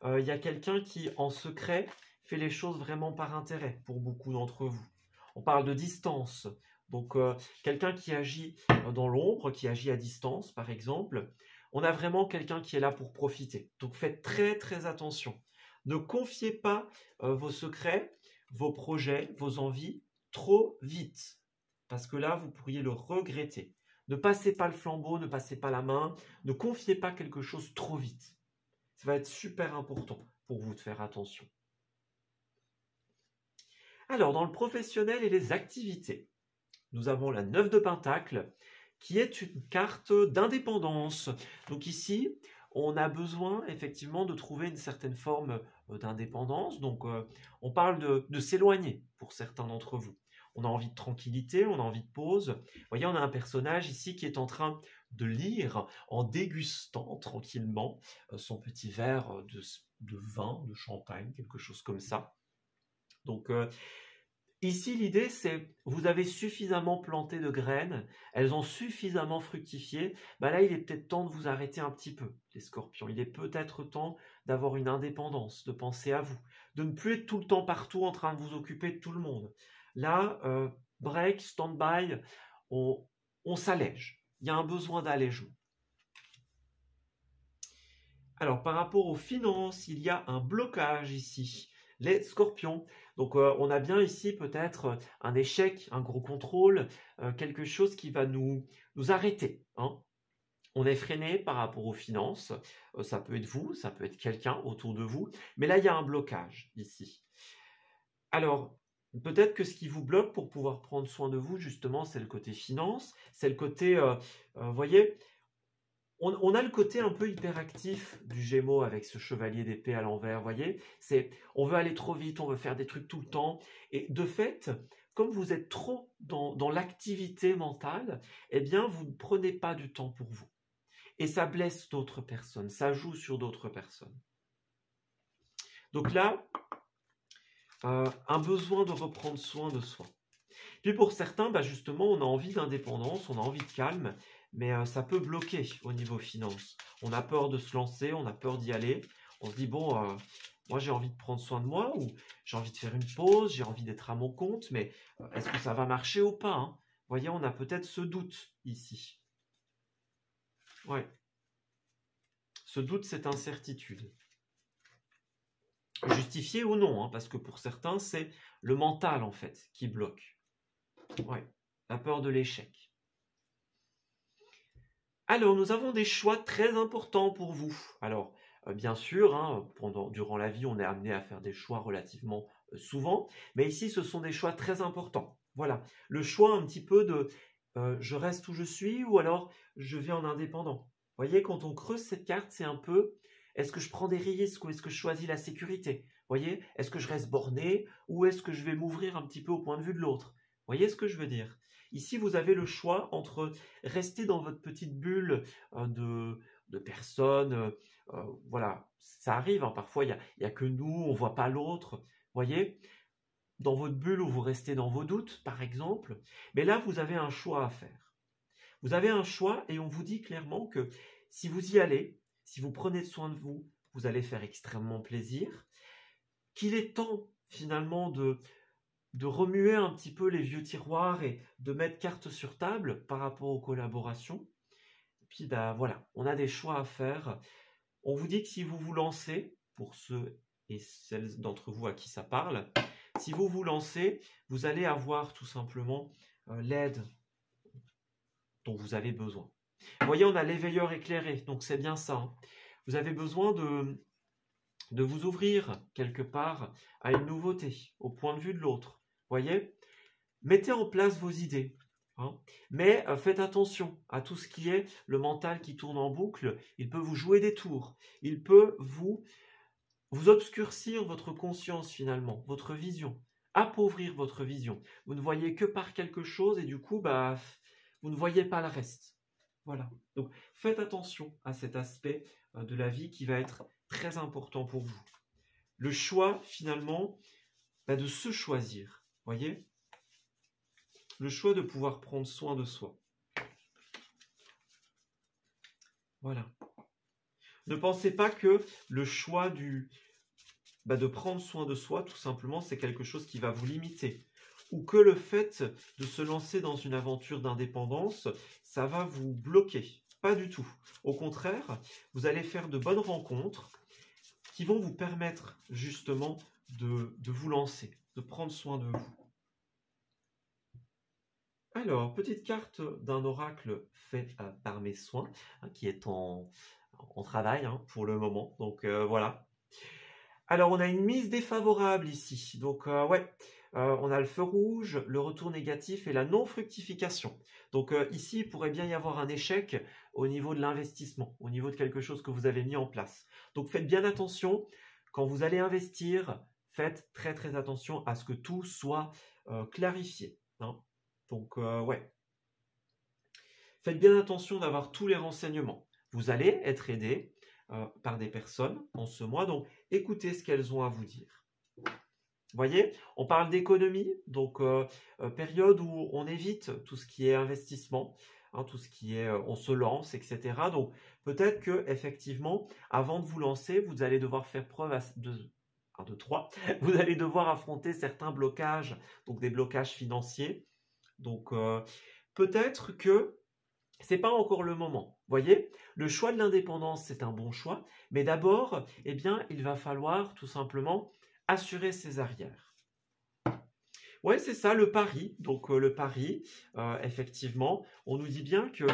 A: Il y a quelqu'un qui, en secret, fait les choses vraiment par intérêt pour beaucoup d'entre vous. On parle de distance. Donc, quelqu'un qui agit dans l'ombre, qui agit à distance, par exemple. On a vraiment quelqu'un qui est là pour profiter. Donc, faites très, très attention. Ne confiez pas vos secrets, vos projets, vos envies trop vite. Parce que là, vous pourriez le regretter. Ne passez pas le flambeau, ne passez pas la main, ne confiez pas quelque chose trop vite. Ça va être super important pour vous de faire attention. Alors, dans le professionnel et les activités, nous avons la 9 de Pentacle, qui est une carte d'indépendance. Donc ici, on a besoin effectivement de trouver une certaine forme d'indépendance. Donc, on parle de s'éloigner pour certains d'entre vous. On a envie de tranquillité, on a envie de pause. Vous voyez, on a un personnage ici qui est en train de lire en dégustant tranquillement son petit verre de vin, de champagne, quelque chose comme ça. Donc, ici, l'idée, c'est vous avez suffisamment planté de graines, elles ont suffisamment fructifié. Là, il est peut-être temps de vous arrêter un petit peu, les scorpions. Il est peut-être temps d'avoir une indépendance, de penser à vous, de ne plus être tout le temps partout en train de vous occuper de tout le monde. Là, break, stand-by, on s'allège. Il y a un besoin d'allègement. Alors, par rapport aux finances, il y a un blocage ici. Les scorpions. Donc, on a bien ici peut-être un échec, un gros contrôle, quelque chose qui va nous arrêter. On est freiné par rapport aux finances. Ça peut être vous, ça peut être quelqu'un autour de vous. Mais là, il y a un blocage ici. Alors, peut-être que ce qui vous bloque pour pouvoir prendre soin de vous, justement, c'est le côté finance, c'est le côté, voyez, on a le côté un peu hyperactif du Gémeaux avec ce chevalier d'épée à l'envers, voyez, on veut aller trop vite, on veut faire des trucs tout le temps, et de fait, comme vous êtes trop dans l'activité mentale, eh bien, vous ne prenez pas du temps pour vous. Et ça blesse d'autres personnes, ça joue sur d'autres personnes. Donc là, un besoin de reprendre soin de soi. Puis pour certains, justement, on a envie d'indépendance, on a envie de calme, mais ça peut bloquer au niveau finance. On a peur de se lancer, on a peur d'y aller. On se dit, bon, moi j'ai envie de prendre soin de moi, ou j'ai envie de faire une pause, j'ai envie d'être à mon compte, mais est-ce que ça va marcher ou pas, Vous voyez, on a peut-être ce doute ici. Ouais. Ce doute, cette incertitude. Justifié ou non, parce que pour certains, c'est le mental, en fait, qui bloque. Ouais, la peur de l'échec. Alors, nous avons des choix très importants pour vous. Alors, bien sûr, durant la vie, on est amené à faire des choix relativement souvent, mais ici, ce sont des choix très importants. Voilà, le choix un petit peu de je reste où je suis ou alors je vais en indépendant. Vous voyez, quand on creuse cette carte, c'est un peu est-ce que je prends des risques ou est-ce que je choisis la sécurité? Vous voyez, est-ce que je reste borné ou est-ce que je vais m'ouvrir un petit peu au point de vue de l'autre? Vous voyez ce que je veux dire? Ici, vous avez le choix entre rester dans votre petite bulle de personnes. Voilà, ça arrive, parfois il y a que nous, on ne voit pas l'autre. Vous voyez, dans votre bulle où vous restez dans vos doutes, par exemple. Mais là, vous avez un choix à faire. Vous avez un choix et on vous dit clairement que si vous y allez, si vous prenez soin de vous, vous allez faire extrêmement plaisir. Qu'il est temps finalement de remuer un petit peu les vieux tiroirs et de mettre carte sur table par rapport aux collaborations. Et puis voilà, on a des choix à faire. On vous dit que si vous vous lancez, pour ceux et celles d'entre vous à qui ça parle, si vous vous lancez, vous allez avoir tout simplement l'aide dont vous avez besoin. Vous voyez, on a l'éveilleur éclairé, donc c'est bien ça. Vous avez besoin de vous ouvrir quelque part à une nouveauté, au point de vue de l'autre. Voyez, mettez en place vos idées, mais faites attention à tout ce qui est le mental qui tourne en boucle. Il peut vous jouer des tours, il peut vous obscurcir votre conscience finalement, votre vision, appauvrir votre vision. Vous ne voyez que par quelque chose et du coup, vous ne voyez pas le reste. Voilà. Donc, faites attention à cet aspect de la vie qui va être très important pour vous. Le choix, finalement, de se choisir. Voyez? Le choix de pouvoir prendre soin de soi. Voilà. Ne pensez pas que le choix de prendre soin de soi, tout simplement, c'est quelque chose qui va vous limiter. Ou que le fait de se lancer dans une aventure d'indépendance, ça va vous bloquer. Pas du tout. Au contraire, vous allez faire de bonnes rencontres qui vont vous permettre justement de vous lancer, de prendre soin de vous. Alors, petite carte d'un oracle fait par mes soins, qui est en travail pour le moment. Donc voilà. Alors, on a une mise défavorable ici. Donc, on a le feu rouge, le retour négatif et la non-fructification. Donc, ici, il pourrait bien y avoir un échec au niveau de l'investissement, au niveau de quelque chose que vous avez mis en place. Donc, faites bien attention. Quand vous allez investir, faites très, très attention à ce que tout soit clarifié. Donc, faites bien attention d'avoir tous les renseignements. Vous allez être aidé par des personnes en ce mois, donc écoutez ce qu'elles ont à vous dire. Vous voyez, on parle d'économie, donc période où on évite tout ce qui est investissement, tout ce qui est on se lance, etc. Donc peut-être que effectivement, avant de vous lancer, vous allez devoir faire preuve vous allez devoir affronter certains blocages, donc des blocages financiers. Donc peut-être que c'est pas encore le moment. Vous voyez, le choix de l'indépendance, c'est un bon choix, mais d'abord, il va falloir tout simplement assurer ses arrières. Ouais, c'est ça, le pari. Donc le pari, effectivement, on nous dit bien que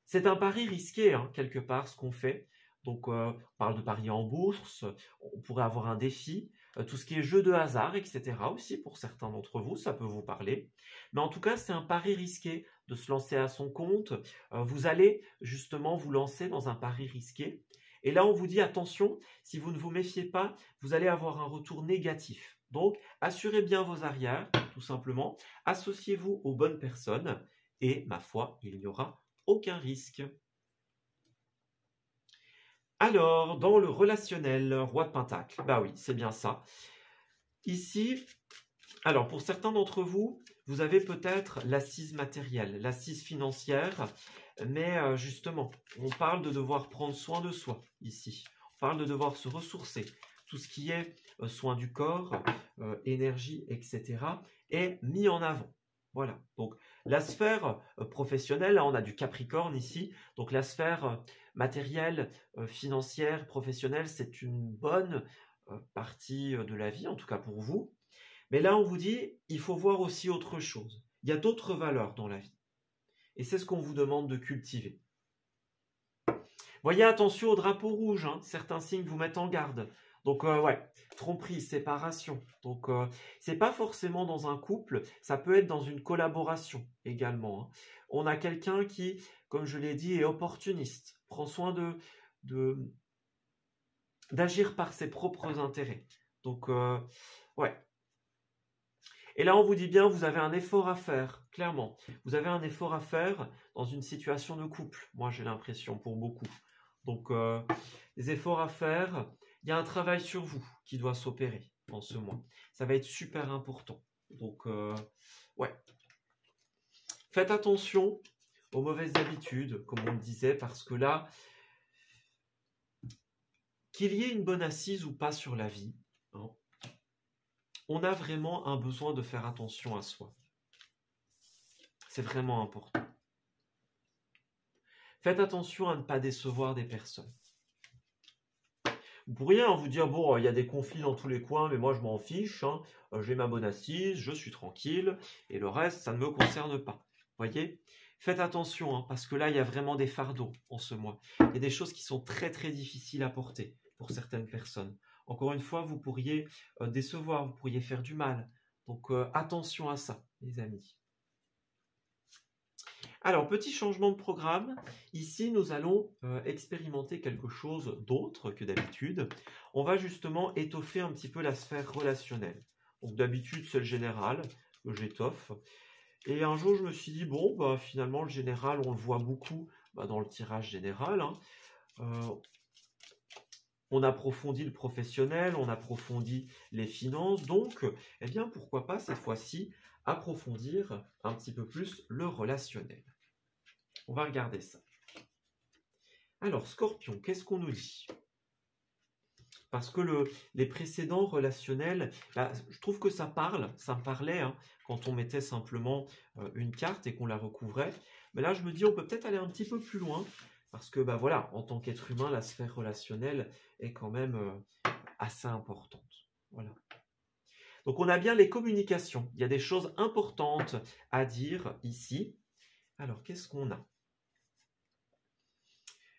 A: c'est un pari risqué, quelque part, ce qu'on fait. Donc on parle de pari en bourse, on pourrait avoir un défi, tout ce qui est jeu de hasard, etc. aussi, pour certains d'entre vous, ça peut vous parler. Mais en tout cas, c'est un pari risqué de se lancer à son compte. Vous allez justement vous lancer dans un pari risqué. Et là, on vous dit, attention, si vous ne vous méfiez pas, vous allez avoir un retour négatif. Donc, assurez bien vos arrières, tout simplement. Associez-vous aux bonnes personnes et, ma foi, il n'y aura aucun risque. Alors, dans le relationnel, roi de Pentacle, bah oui, c'est bien ça. Ici, alors pour certains d'entre vous, vous avez peut-être l'assise matérielle, l'assise financière, mais justement, on parle de devoir prendre soin de soi ici. On parle de devoir se ressourcer. Tout ce qui est soin du corps, énergie, etc. est mis en avant. Voilà, donc la sphère professionnelle, là on a du Capricorne ici, donc la sphère matérielle, financière, professionnelle, c'est une bonne partie de la vie, en tout cas pour vous. Mais là on vous dit, il faut voir aussi autre chose. Il y a d'autres valeurs dans la vie. Et c'est ce qu'on vous demande de cultiver. Voyez, attention au drapeau rouge, certains signes vous mettent en garde. Donc tromperie, séparation. Donc c'est pas forcément dans un couple, ça peut être dans une collaboration également. On a quelqu'un qui, comme je l'ai dit, est opportuniste, prend soin d'agir par ses propres intérêts. Donc Et là, on vous dit bien, vous avez un effort à faire, clairement. Vous avez un effort à faire dans une situation de couple. Moi, j'ai l'impression pour beaucoup. Donc, des efforts à faire. Il y a un travail sur vous qui doit s'opérer en ce mois. Ça va être super important. Donc, faites attention aux mauvaises habitudes, comme on le disait, parce que là, qu'il y ait une bonne assise ou pas sur la vie, on a vraiment un besoin de faire attention à soi. C'est vraiment important. Faites attention à ne pas décevoir des personnes. Vous pourriez vous dire, bon, il y a des conflits dans tous les coins, mais moi je m'en fiche, j'ai ma bonne assise, je suis tranquille, et le reste, ça ne me concerne pas. Voyez ? Faites attention, parce que là, il y a vraiment des fardeaux en ce mois. Il y a des choses qui sont très très difficiles à porter pour certaines personnes. Encore une fois, vous pourriez décevoir, vous pourriez faire du mal. Donc attention à ça, les amis. Alors, petit changement de programme. Ici, nous allons expérimenter quelque chose d'autre que d'habitude. On va justement étoffer un petit peu la sphère relationnelle. Donc, d'habitude, c'est le général que j'étoffe. Et un jour, je me suis dit, bon, finalement, le général, on le voit beaucoup dans le tirage général, hein. On approfondit le professionnel, on approfondit les finances, donc, eh bien, pourquoi pas cette fois-ci approfondir un petit peu plus le relationnel. On va regarder ça. Alors, Scorpion, qu'est-ce qu'on nous dit? Parce que les précédents relationnels, je trouve que ça me parlait hein, quand on mettait simplement une carte et qu'on la recouvrait. Mais là, je me dis, on peut peut-être aller un petit peu plus loin, parce que, voilà, en tant qu'être humain, la sphère relationnelle est quand même assez importante. Voilà. Donc, on a bien les communications. Il y a des choses importantes à dire ici. Alors, qu'est-ce qu'on a?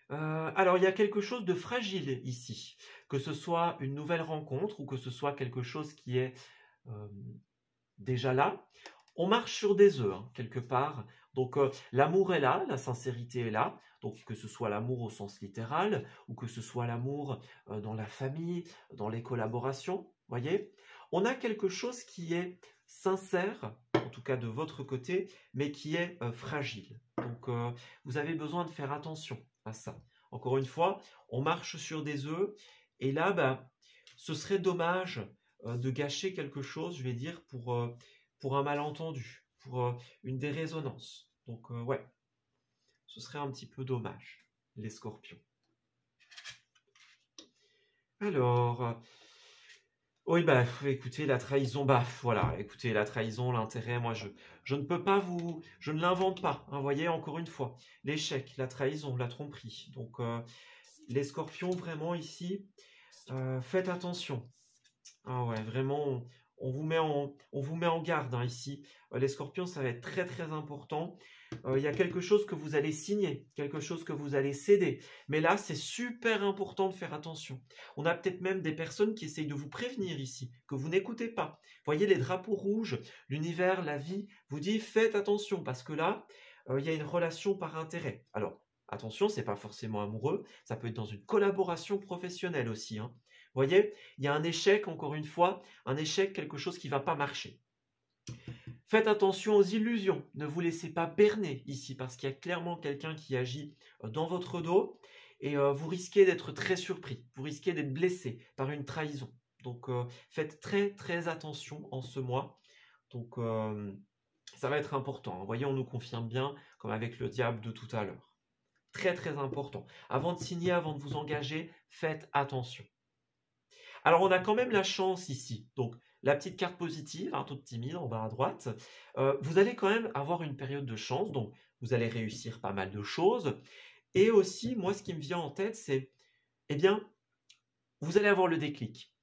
A: Alors, il y a quelque chose de fragile ici, que ce soit une nouvelle rencontre ou que ce soit quelque chose qui est déjà là. On marche sur des œufs, hein, quelque part. Donc, l'amour est là, la sincérité est là. Donc, que ce soit l'amour au sens littéral ou que ce soit l'amour dans la famille, dans les collaborations, voyez. On a quelque chose qui est sincère, en tout cas de votre côté, mais qui est fragile. Donc, vous avez besoin de faire attention à ça. Encore une fois, on marche sur des œufs et là, ce serait dommage de gâcher quelque chose, je vais dire, pour un malentendu, pour une déraisonnance. Donc, ouais, ce serait un petit peu dommage, les Scorpions. Alors, oui, écoutez, la trahison, voilà, écoutez, la trahison, l'intérêt, moi, je ne peux pas je ne l'invente pas, hein, voyez, encore une fois, l'échec, la trahison, la tromperie. Donc, les Scorpions, vraiment, ici, faites attention. Ah ouais, vraiment, on vous met en garde, hein, ici. Les Scorpions, ça va être très, très important. Il y a quelque chose que vous allez signer, quelque chose que vous allez céder. Mais là, c'est super important de faire attention. On a peut-être même des personnes qui essayent de vous prévenir ici, que vous n'écoutez pas. Voyez les drapeaux rouges, l'univers, la vie, vous dit faites attention parce que là, il y a une relation par intérêt. Alors, attention, c'est pas forcément amoureux, ça peut être dans une collaboration professionnelle aussi, hein. Vous voyez, il y a un échec, encore une fois, un échec, quelque chose qui ne va pas marcher. Faites attention aux illusions, ne vous laissez pas berner ici, parce qu'il y a clairement quelqu'un qui agit dans votre dos, et vous risquez d'être très surpris, vous risquez d'être blessé par une trahison. Donc, faites très très attention en ce mois. Donc, ça va être important. Vous voyez, on nous confirme bien, comme avec le diable de tout à l'heure. Très très important. Avant de signer, avant de vous engager, faites attention. Alors, on a quand même la chance ici. Donc, la petite carte positive, un taux timide en bas à droite. Vous allez quand même avoir une période de chance. Donc, vous allez réussir pas mal de choses. Et aussi, moi, ce qui me vient en tête, c'est, eh bien, vous allez avoir le déclic.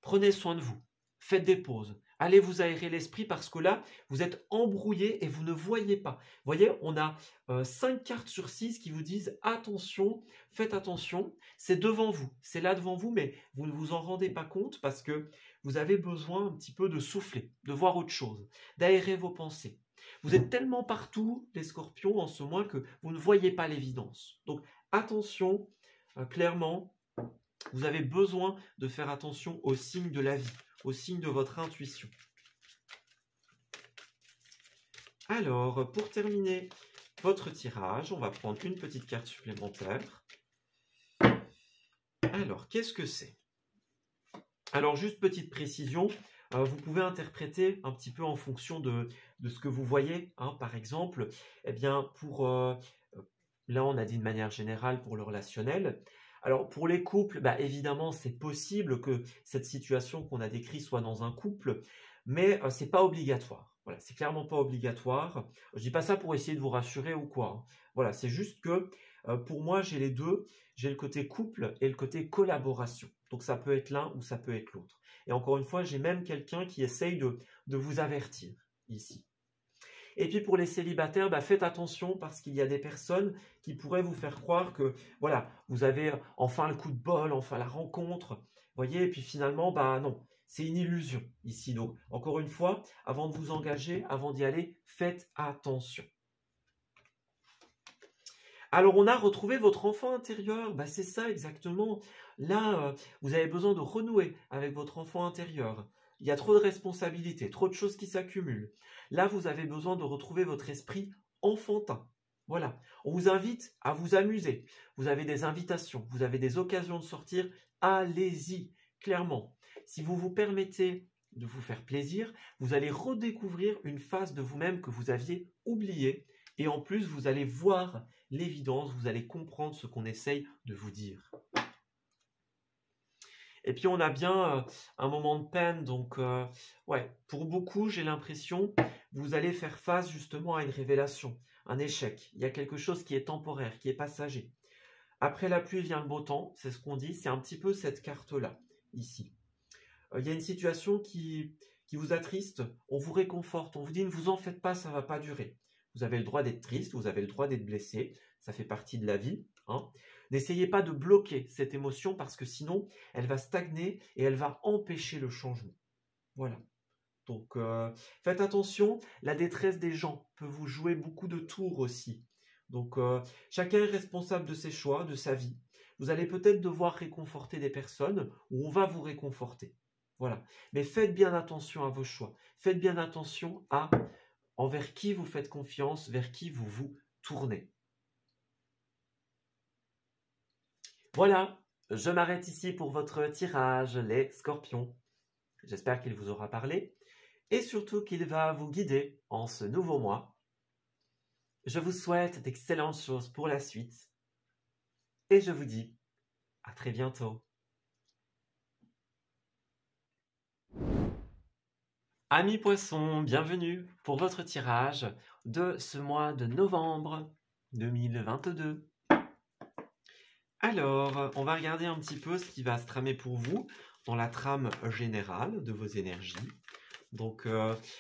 A: Prenez soin de vous. Faites des pauses. Allez vous aérer l'esprit parce que là, vous êtes embrouillé et vous ne voyez pas. Vous voyez, on a 5 cartes sur 6 qui vous disent attention, faites attention. C'est devant vous, c'est là devant vous, mais vous ne vous en rendez pas compte parce que vous avez besoin un petit peu de souffler, de voir autre chose, d'aérer vos pensées. Vous êtes tellement partout, les Scorpions, en ce mois que vous ne voyez pas l'évidence. Donc attention, clairement, vous avez besoin de faire attention aux signes de la vie, aux signes de votre intuition. Alors, pour terminer votre tirage, on va prendre une petite carte supplémentaire. Alors, qu'est-ce que c'est? Alors, juste petite précision, vous pouvez interpréter un petit peu en fonction de ce que vous voyez. Hein, par exemple, eh bien, là, on a dit de manière générale pour le relationnel. Alors, pour les couples, évidemment, c'est possible que cette situation qu'on a décrite soit dans un couple, mais ce n'est pas obligatoire. Voilà, c'est clairement pas obligatoire. Je ne dis pas ça pour essayer de vous rassurer ou quoi. Hein. Voilà, c'est juste que pour moi, j'ai les deux. J'ai le côté couple et le côté collaboration. Donc, ça peut être l'un ou ça peut être l'autre. Et encore une fois, j'ai même quelqu'un qui essaye de vous avertir ici. Et puis pour les célibataires, faites attention parce qu'il y a des personnes qui pourraient vous faire croire que voilà, vous avez enfin le coup de bol, enfin la rencontre, voyez, et puis finalement, non, c'est une illusion ici. Donc, encore une fois, avant de vous engager, avant d'y aller, faites attention. Alors, on a retrouvé votre enfant intérieur, c'est ça exactement. Là, vous avez besoin de renouer avec votre enfant intérieur. Il y a trop de responsabilités, trop de choses qui s'accumulent. Là, vous avez besoin de retrouver votre esprit enfantin. Voilà, on vous invite à vous amuser. Vous avez des invitations, vous avez des occasions de sortir, allez-y, clairement. Si vous vous permettez de vous faire plaisir, vous allez redécouvrir une phase de vous-même que vous aviez oubliée. Et en plus, vous allez voir l'évidence, vous allez comprendre ce qu'on essaye de vous dire. Et puis, on a bien un moment de peine. Donc, ouais, pour beaucoup, j'ai l'impression, vous allez faire face justement à une révélation, un échec. Il y a quelque chose qui est temporaire, qui est passager. Après la pluie vient le beau temps, c'est ce qu'on dit. C'est un petit peu cette carte-là, ici. Il y a une situation qui vous attriste, on vous réconforte, on vous dit ne vous en faites pas, ça ne va pas durer. Vous avez le droit d'être triste, vous avez le droit d'être blessé, ça fait partie de la vie. Hein. N'essayez pas de bloquer cette émotion parce que sinon, elle va stagner et elle va empêcher le changement. Voilà. Donc, faites attention, la détresse des gens peut vous jouer beaucoup de tours aussi. Donc, chacun est responsable de ses choix, de sa vie. Vous allez peut-être devoir réconforter des personnes ou on va vous réconforter. Voilà. Mais faites bien attention à vos choix. Faites bien attention à envers qui vous faites confiance, vers qui vous vous tournez. Voilà, je m'arrête ici pour votre tirage, les scorpions. J'espère qu'il vous aura parlé et surtout qu'il va vous guider en ce nouveau mois. Je vous souhaite d'excellentes choses pour la suite et je vous dis à très bientôt. Amis poissons, bienvenue pour votre tirage de ce mois de novembre 2022. Alors, on va regarder un petit peu ce qui va se tramer pour vous dans la trame générale de vos énergies. Donc,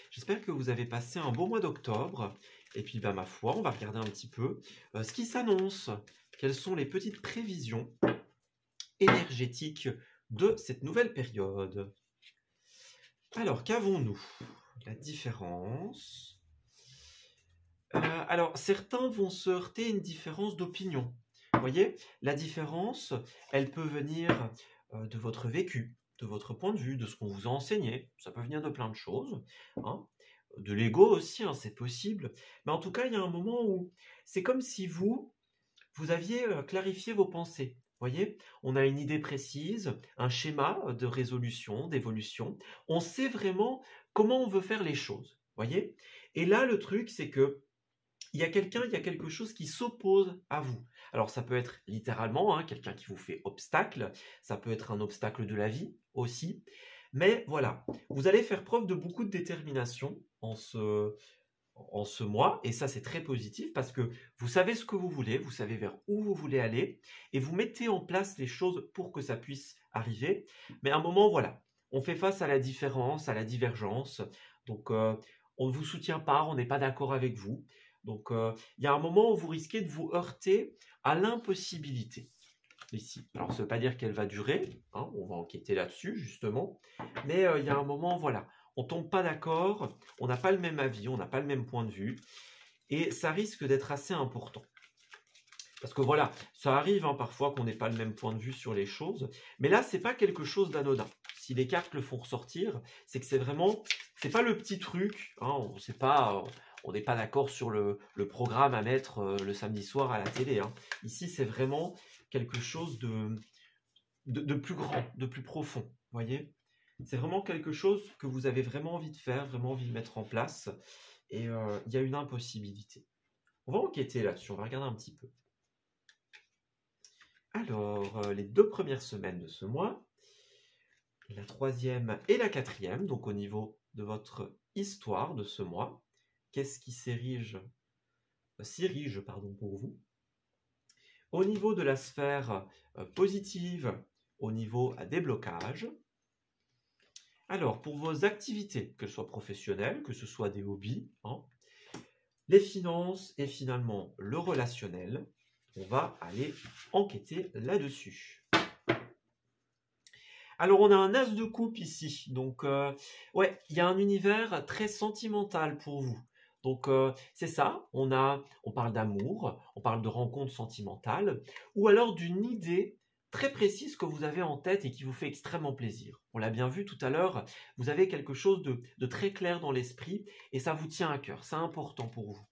A: j'espère que vous avez passé un beau mois d'octobre. Et puis, ma foi, on va regarder un petit peu ce qui s'annonce. Quelles sont les petites prévisions énergétiques de cette nouvelle période? Alors, qu'avons-nous? La différence. Alors, certains vont se heurter à une différence d'opinion. Vous voyez, la différence, elle peut venir de votre vécu, de votre point de vue, de ce qu'on vous a enseigné. Ça peut venir de plein de choses. Hein. De l'ego aussi, hein, c'est possible. Mais en tout cas, il y a un moment où c'est comme si vous aviez clarifié vos pensées. Vous voyez, on a une idée précise, un schéma de résolution, d'évolution. On sait vraiment comment on veut faire les choses. Vous voyez? Et là, le truc, c'est que il y a quelque chose qui s'oppose à vous. Alors, ça peut être littéralement quelqu'un qui vous fait obstacle. Ça peut être un obstacle de la vie aussi. Mais voilà, vous allez faire preuve de beaucoup de détermination en ce mois, et ça c'est très positif parce que vous savez ce que vous voulez, vous savez vers où vous voulez aller, et vous mettez en place les choses pour que ça puisse arriver. Mais à un moment, voilà, on fait face à la différence, à la divergence, donc on ne vous soutient pas, on n'est pas d'accord avec vous. Donc il y a un moment où vous risquez de vous heurter à l'impossibilité. Ici. Alors, ça ne veut pas dire qu'elle va durer, hein, on va enquêter là-dessus, justement, mais il y a un moment, voilà, on ne tombe pas d'accord, on n'a pas le même avis, on n'a pas le même point de vue, et ça risque d'être assez important. Parce que voilà, ça arrive parfois qu'on n'ait pas le même point de vue sur les choses, mais là, ce n'est pas quelque chose d'anodin. Si les cartes le font ressortir, c'est que c'est vraiment, c'est pas le petit truc, hein, on n'est pas d'accord sur le programme à mettre le samedi soir à la télé. Hein. Ici, c'est vraiment quelque chose de plus grand, de plus profond. Vous voyez? C'est vraiment quelque chose que vous avez vraiment envie de faire, vraiment envie de mettre en place. Et il y a une impossibilité. On va enquêter là-dessus, on va regarder un petit peu. Alors, les 2 premières semaines de ce mois, la 3e et la 4e, donc au niveau de votre histoire de ce mois, qu'est-ce qui s'érige pour vous? Au niveau de la sphère positive, au niveau des blocages. Alors, pour vos activités, que ce soit professionnelles, que ce soit des hobbies, hein, les finances et finalement le relationnel, on va aller enquêter là-dessus. Alors, on a un as de coupe ici. Donc, ouais, il y a un univers très sentimental pour vous. Donc, c'est ça, on parle d'amour, on parle de rencontres sentimentales, ou alors d'une idée très précise que vous avez en tête et qui vous fait extrêmement plaisir. On l'a bien vu tout à l'heure, vous avez quelque chose de très clair dans l'esprit et ça vous tient à cœur, c'est important pour vous.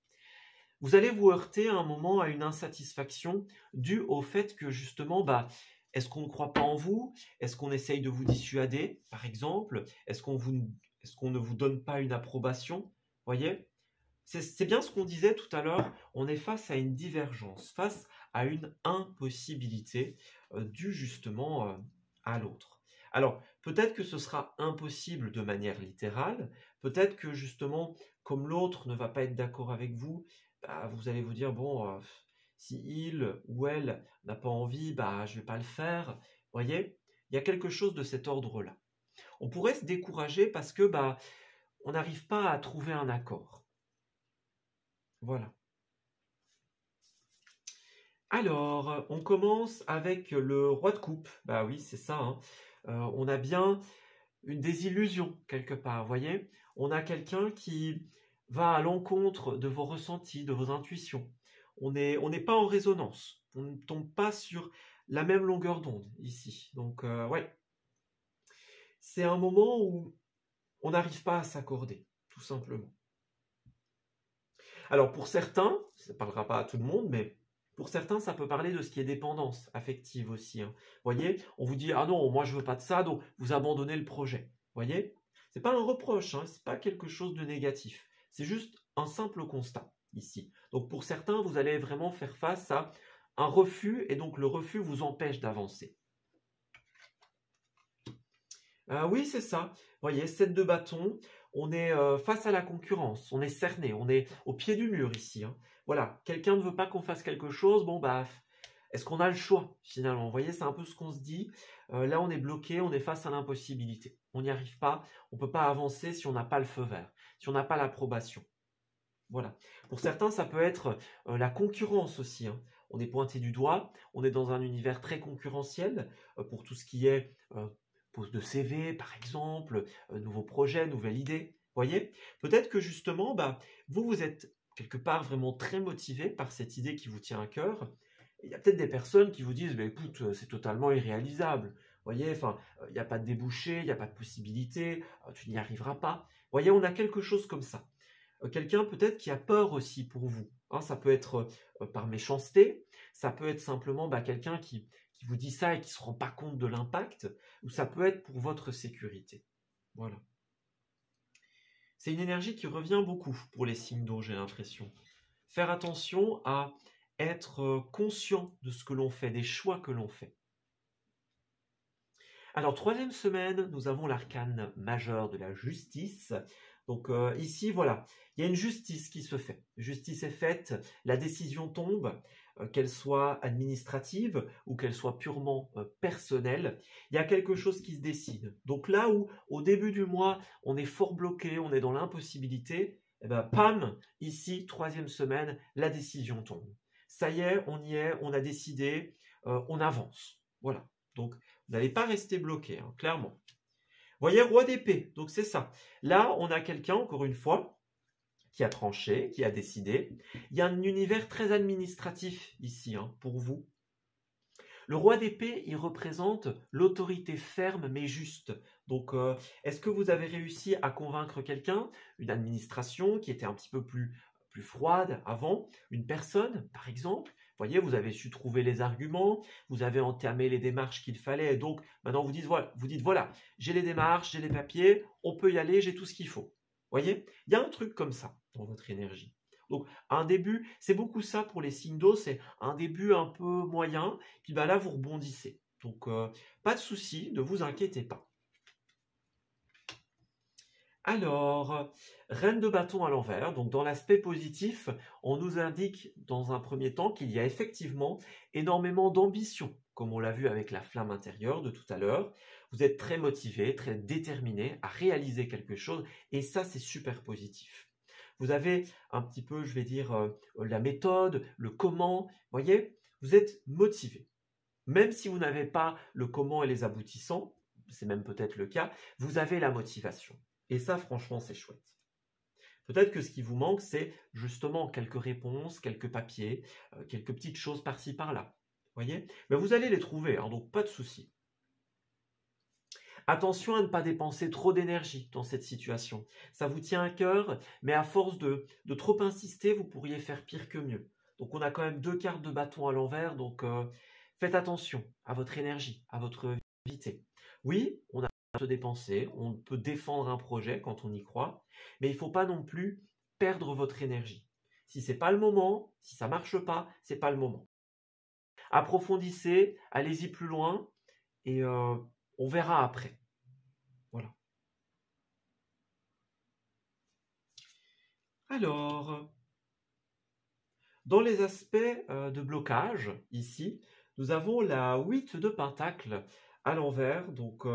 A: vous allez vous heurter à un moment à une insatisfaction due au fait que justement, est-ce qu'on ne croit pas en vous? Est-ce qu'on essaye de vous dissuader, par exemple? Est-ce qu'on ne vous donne pas une approbation? Voyez? C'est bien ce qu'on disait tout à l'heure, on est face à une divergence, face à une impossibilité due justement à l'autre. Alors, peut-être que ce sera impossible de manière littérale, peut-être que justement, comme l'autre ne va pas être d'accord avec vous, vous allez vous dire, bon, si il ou elle n'a pas envie, je ne vais pas le faire. Voyez, il y a quelque chose de cet ordre-là. On pourrait se décourager parce que on n'arrive pas à trouver un accord. Voilà. Alors, on commence avec le roi de coupe. Bah oui, c'est ça, hein. On a bien une désillusion quelque part, vous voyez? On a quelqu'un qui va à l'encontre de vos ressentis, de vos intuitions. On n'est pas en résonance. On ne tombe pas sur la même longueur d'onde ici. Donc, ouais. C'est un moment où on n'arrive pas à s'accorder, tout simplement. Alors, pour certains, ça ne parlera pas à tout le monde, mais pour certains, ça peut parler de ce qui est dépendance affective aussi, hein. Vous voyez, on vous dit « Ah non, moi je veux pas de ça », donc vous abandonnez le projet. Vous voyez, c'est pas un reproche, hein, c'est pas quelque chose de négatif. C'est juste un simple constat ici. Donc pour certains, vous allez vraiment faire face à un refus, et donc le refus vous empêche d'avancer. Oui, c'est ça. Vous voyez, 7 de bâton, on est face à la concurrence, on est cerné, on est au pied du mur ici, hein. Voilà, quelqu'un ne veut pas qu'on fasse quelque chose, bon est-ce qu'on a le choix finalement? Vous voyez, c'est un peu ce qu'on se dit. Là, on est bloqué, on est face à l'impossibilité. On n'y arrive pas, on ne peut pas avancer si on n'a pas le feu vert, si on n'a pas l'approbation. Voilà. Pour certains, ça peut être la concurrence aussi, hein. On est pointé du doigt, on est dans un univers très concurrentiel pour tout ce qui est pose de CV, par exemple, nouveau projet, nouvelle idée. Voyez, peut-être que justement, vous êtes quelque part vraiment très motivé par cette idée qui vous tient à cœur. Il y a peut-être des personnes qui vous disent, écoute, c'est totalement irréalisable. Voyez, il n'y a pas de débouché, il n'y a pas de possibilité, tu n'y arriveras pas. Voyez, on a quelque chose comme ça. Quelqu'un peut-être qui a peur aussi pour vous, hein, ça peut être par méchanceté, ça peut être simplement quelqu'un qui vous dit ça et qui ne se rend pas compte de l'impact, ou ça peut être pour votre sécurité. Voilà. C'est une énergie qui revient beaucoup pour les signes d'eau, j'ai l'impression. Faire attention à être conscient de ce que l'on fait, des choix que l'on fait. Alors, 3e semaine, nous avons l'arcane majeur de la justice. Donc ici, voilà, il y a une justice qui se fait. Justice est faite, la décision tombe, qu'elle soit administrative ou qu'elle soit purement personnelle. Il y a quelque chose qui se décide. Donc là où, au début du mois, on est fort bloqué, on est dans l'impossibilité, pam, ici, 3e semaine, la décision tombe. Ça y est, on a décidé, on avance. Voilà. Donc, vous n'allez pas rester bloqué, hein, clairement. Voyez, roi d'épée, donc c'est ça. Là, on a quelqu'un, encore une fois, qui a tranché, qui a décidé. Il y a un univers très administratif ici, hein, pour vous. Le roi d'épée, il représente l'autorité ferme mais juste. Donc, est-ce que vous avez réussi à convaincre quelqu'un, une administration qui était un petit peu plus froide avant, une personne, par exemple? Vous voyez, vous avez su trouver les arguments, vous avez entamé les démarches qu'il fallait. Donc, maintenant, vous dites, voilà, j'ai les démarches, j'ai les papiers, on peut y aller, j'ai tout ce qu'il faut. Vous voyez, il y a un truc comme ça dans votre énergie. Donc, un début, c'est beaucoup ça pour les signes d'eau, c'est un début un peu moyen, puis là, vous rebondissez. Donc, pas de souci, ne vous inquiétez pas. Alors, reine de bâton à l'envers, donc dans l'aspect positif, on nous indique dans un premier temps qu'il y a effectivement énormément d'ambition, comme on l'a vu avec la flamme intérieure de tout à l'heure. Vous êtes très motivé, très déterminé à réaliser quelque chose, et ça, c'est super positif. Vous avez un petit peu, je vais dire, la méthode, le comment, vous voyez, vous êtes motivé. Même si vous n'avez pas le comment et les aboutissants, c'est même peut-être le cas, vous avez la motivation. Et ça, franchement, c'est chouette. Peut-être que ce qui vous manque, c'est justement quelques réponses, quelques papiers, quelques petites choses par-ci, par-là. Voyez? Mais vous allez les trouver, hein, donc pas de souci. Attention à ne pas dépenser trop d'énergie dans cette situation. Ça vous tient à cœur, mais à force de trop insister, vous pourriez faire pire que mieux. Donc on a quand même 2 cartes de bâton à l'envers, donc faites attention à votre énergie, à votre vitalité. Oui, on a de dépenser, on peut défendre un projet quand on y croit, mais il ne faut pas non plus perdre votre énergie. Si ce n'est pas le moment, si ça ne marche pas, ce n'est pas le moment. Approfondissez, allez-y plus loin et on verra après. Voilà. Alors, dans les aspects de blocage, ici, nous avons la 8 de Pentacle à l'envers. Donc,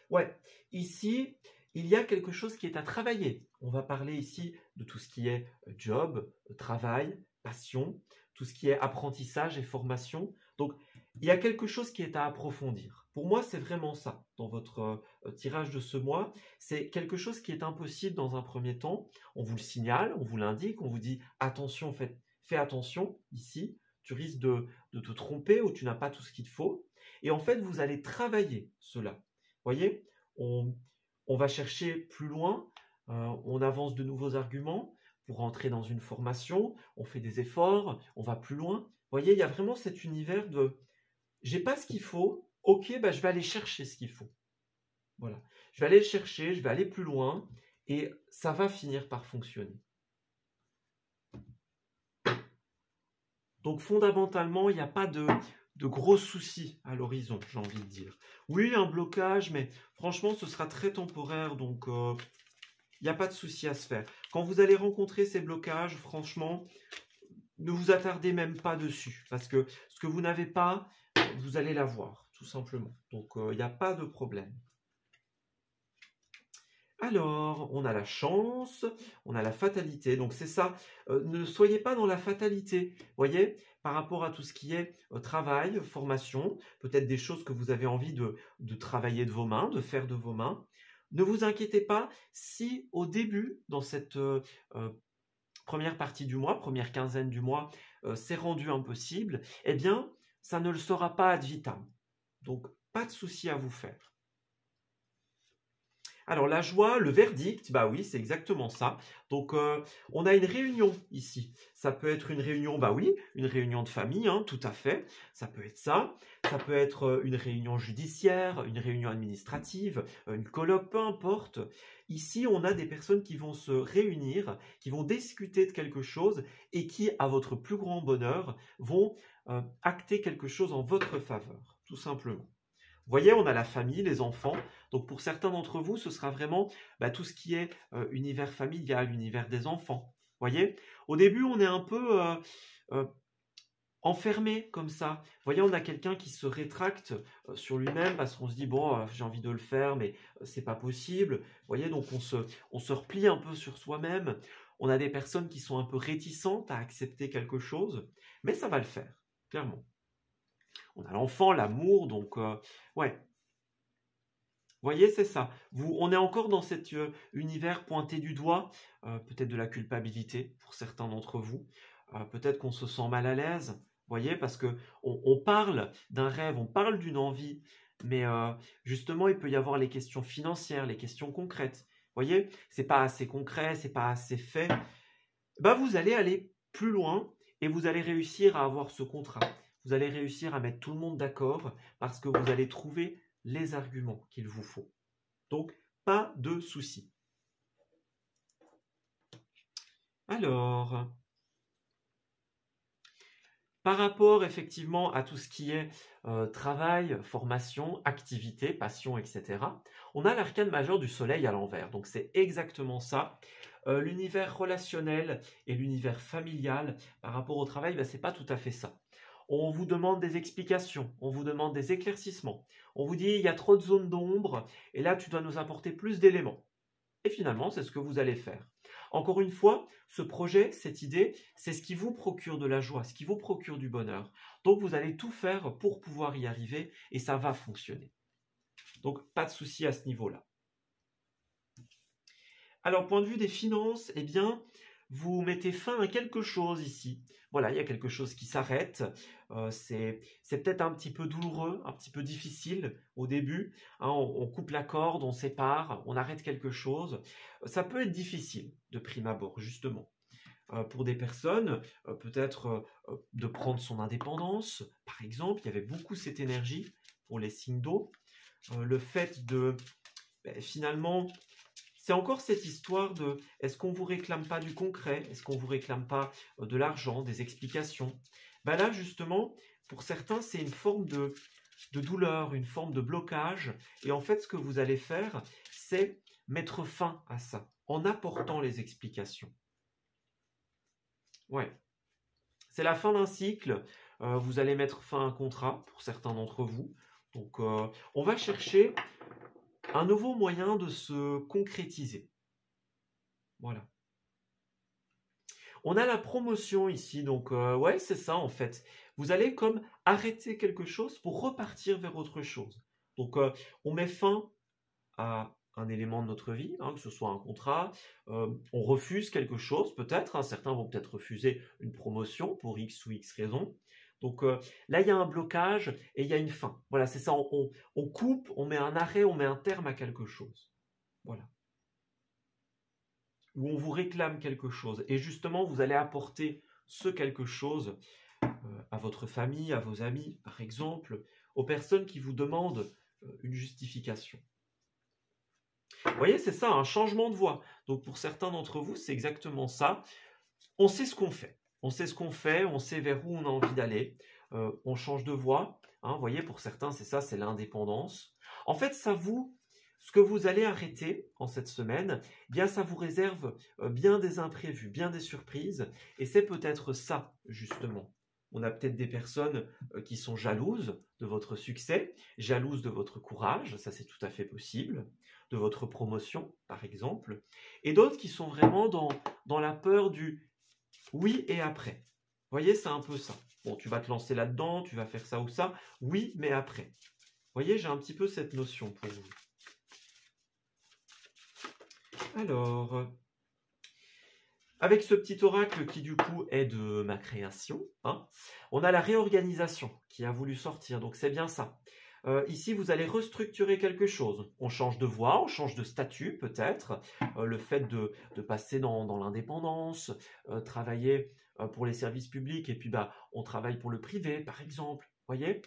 A: ouais, ici, il y a quelque chose qui est à travailler. On va parler ici de tout ce qui est job, travail, passion, tout ce qui est apprentissage et formation. Donc, il y a quelque chose qui est à approfondir. Pour moi, c'est vraiment ça dans votre tirage de ce mois. C'est quelque chose qui est impossible dans un premier temps. On vous le signale, on vous l'indique, on vous dit attention, fais attention ici, tu risques de te tromper ou tu n'as pas tout ce qu'il te faut. Et en fait, vous allez travailler cela. Vous voyez, on va chercher plus loin, on avance de nouveaux arguments pour entrer dans une formation, on fait des efforts, on va plus loin. Vous voyez, il y a vraiment cet univers de j'ai pas ce qu'il faut, ok, bah, je vais aller chercher ce qu'il faut. Voilà, je vais aller le chercher, je vais aller plus loin et ça va finir par fonctionner. Donc fondamentalement, il n'y a pas de gros soucis à l'horizon, j'ai envie de dire. Oui, un blocage, mais franchement, ce sera très temporaire, donc il n'y a pas de souci à se faire. Quand vous allez rencontrer ces blocages, franchement, ne vous attardez même pas dessus, parce que ce que vous n'avez pas, vous allez l'avoir, tout simplement. Donc il n'y a pas de problème. Alors, on a la chance, on a la fatalité, donc c'est ça, ne soyez pas dans la fatalité, voyez, par rapport à tout ce qui est travail, formation, peut-être des choses que vous avez envie de travailler de vos mains, de faire de vos mains. Ne vous inquiétez pas si au début, dans cette première partie du mois, première quinzaine du mois, c'est rendu impossible, eh bien, ça ne le sera pas ad vitam. Donc, pas de souci à vous faire. Alors la joie, le verdict, bah oui, c'est exactement ça. Donc on a une réunion ici. Ça peut être une réunion, bah oui, une réunion de famille, hein, tout à fait. Ça peut être ça. Ça peut être une réunion judiciaire, une réunion administrative, une colloque, peu importe. Ici, on a des personnes qui vont se réunir, qui vont discuter de quelque chose et qui, à votre plus grand bonheur, vont acter quelque chose en votre faveur, tout simplement. Vous voyez, on a la famille, les enfants. Donc pour certains d'entre vous, ce sera vraiment tout ce qui est univers familial, univers des enfants. Vous voyez, au début, on est un peu enfermé comme ça. Vous voyez, on a quelqu'un qui se rétracte sur lui-même parce qu'on se dit, bon, j'ai envie de le faire, mais c'est pas possible. Vous voyez, donc on se replie un peu sur soi-même. On a des personnes qui sont un peu réticentes à accepter quelque chose, mais ça va le faire, clairement. On a l'enfant, l'amour, donc ouais. Vous voyez, c'est ça. On est encore dans cet univers pointé du doigt, peut-être de la culpabilité pour certains d'entre vous. Peut-être qu'on se sent mal à l'aise, vous voyez, parce que on parle d'un rêve, on parle d'une envie, mais justement, il peut y avoir les questions financières, les questions concrètes. Vous voyez, c'est pas assez concret, c'est pas assez fait. Bah, vous allez aller plus loin et vous allez réussir à avoir ce contrat. Vous allez réussir à mettre tout le monde d'accord parce que vous allez trouver les arguments qu'il vous faut. Donc, pas de souci. Alors, par rapport effectivement à tout ce qui est travail, formation, activité, passion, etc., on a l'arcane majeur du soleil à l'envers. Donc, c'est exactement ça. L'univers relationnel et l'univers familial par rapport au travail, ce n'est pas tout à fait ça. On vous demande des explications, on vous demande des éclaircissements. On vous dit, il y a trop de zones d'ombre, et là, tu dois nous apporter plus d'éléments. Et finalement, c'est ce que vous allez faire. Encore une fois, ce projet, cette idée, c'est ce qui vous procure de la joie, ce qui vous procure du bonheur. Donc, vous allez tout faire pour pouvoir y arriver, et ça va fonctionner. Donc, pas de souci à ce niveau-là. Alors, point de vue des finances, eh bien, vous mettez fin à quelque chose ici. Voilà, il y a quelque chose qui s'arrête. C'est peut-être un petit peu douloureux, un petit peu difficile au début. Hein, on coupe la corde, on sépare, on arrête quelque chose. Ça peut être difficile de prime abord, justement. Pour des personnes, peut-être de prendre son indépendance, par exemple. Il y avait beaucoup cette énergie pour les signes d'eau. Le fait de, finalement, c'est encore cette histoire de est-ce qu'on ne vous réclame pas du concret? Est-ce qu'on ne vous réclame pas de l'argent, des explications? Là, justement, pour certains, c'est une forme de douleur, une forme de blocage. Et en fait, ce que vous allez faire, c'est mettre fin à ça en apportant les explications. Ouais. C'est la fin d'un cycle. Vous allez mettre fin à un contrat pour certains d'entre vous. Donc, on va chercher un nouveau moyen de se concrétiser. Voilà. On a la promotion ici, donc ouais, c'est ça en fait. Vous allez comme arrêter quelque chose pour repartir vers autre chose. Donc, on met fin à un élément de notre vie, hein, que ce soit un contrat, on refuse quelque chose peut-être, hein, certains vont peut-être refuser une promotion pour X ou X raison. Donc là, il y a un blocage et il y a une fin. Voilà, c'est ça, on coupe, on met un arrêt, on met un terme à quelque chose. Voilà. Où on vous réclame quelque chose. Et justement, vous allez apporter ce quelque chose à votre famille, à vos amis, par exemple, aux personnes qui vous demandent une justification. Vous voyez, c'est ça, un changement de voie. Donc pour certains d'entre vous, c'est exactement ça. On sait ce qu'on fait. On sait ce qu'on fait, on sait vers où on a envie d'aller. On change de voie. Hein, vous voyez, pour certains, c'est ça, c'est l'indépendance. En fait, ce que vous allez arrêter en cette semaine, bien ça vous réserve bien des imprévus, bien des surprises. Et c'est peut-être ça, justement. On a peut-être des personnes qui sont jalouses de votre succès, jalouses de votre courage, ça c'est tout à fait possible, de votre promotion, par exemple, et d'autres qui sont vraiment dans la peur du oui et après. Vous voyez, c'est un peu ça. Bon, tu vas te lancer là-dedans, tu vas faire ça ou ça, oui, mais après. Vous voyez, j'ai un petit peu cette notion pour vous. Alors, avec ce petit oracle qui du coup est de ma création, hein, on a la réorganisation qui a voulu sortir, donc c'est bien ça. Ici, vous allez restructurer quelque chose. On change de voie, on change de statut peut-être. Le fait de passer dans l'indépendance, travailler pour les services publics et puis on travaille pour le privé par exemple. Voyez,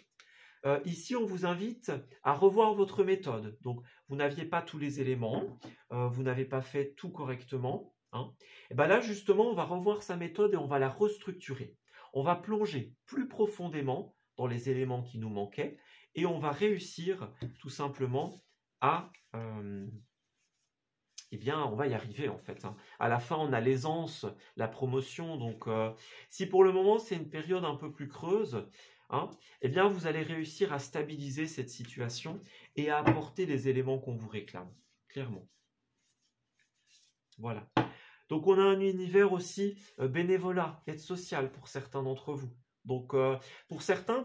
A: ici, on vous invite à revoir votre méthode. Donc, vous n'aviez pas tous les éléments, vous n'avez pas fait tout correctement. Hein. Et là, justement, on va revoir sa méthode et on va la restructurer. On va plonger plus profondément dans les éléments qui nous manquaient et on va réussir tout simplement à... eh bien, on va y arriver en fait. Hein. À la fin, on a l'aisance, la promotion. Donc, si pour le moment, c'est une période un peu plus creuse, hein, eh bien, vous allez réussir à stabiliser cette situation et à apporter les éléments qu'on vous réclame, clairement. Voilà. Donc, on a un univers aussi bénévolat, aide sociale pour certains d'entre vous. Donc, pour certains,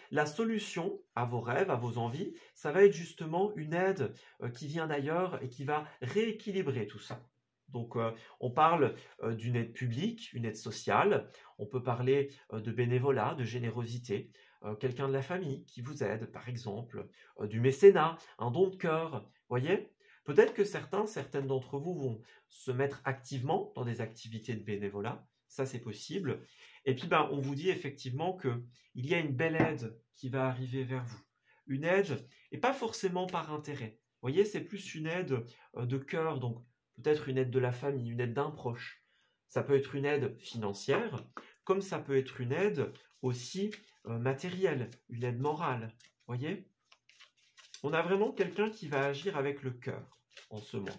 A: la solution à vos rêves, à vos envies, ça va être justement une aide qui vient d'ailleurs et qui va rééquilibrer tout ça. Donc, on parle d'une aide publique, une aide sociale. On peut parler de bénévolat, de générosité. Quelqu'un de la famille qui vous aide, par exemple. Du mécénat, un don de cœur. Voyez ? Peut-être que certaines d'entre vous vont se mettre activement dans des activités de bénévolat. Ça, c'est possible. Et puis, on vous dit effectivement qu'il y a une belle aide qui va arriver vers vous. Une aide, et pas forcément par intérêt. Vous voyez, c'est plus une aide de cœur, donc peut-être une aide de la famille, une aide d'un proche. Ça peut être une aide financière, comme ça peut être une aide aussi matérielle, une aide morale. Vous voyez ? On a vraiment quelqu'un qui va agir avec le cœur en ce mois.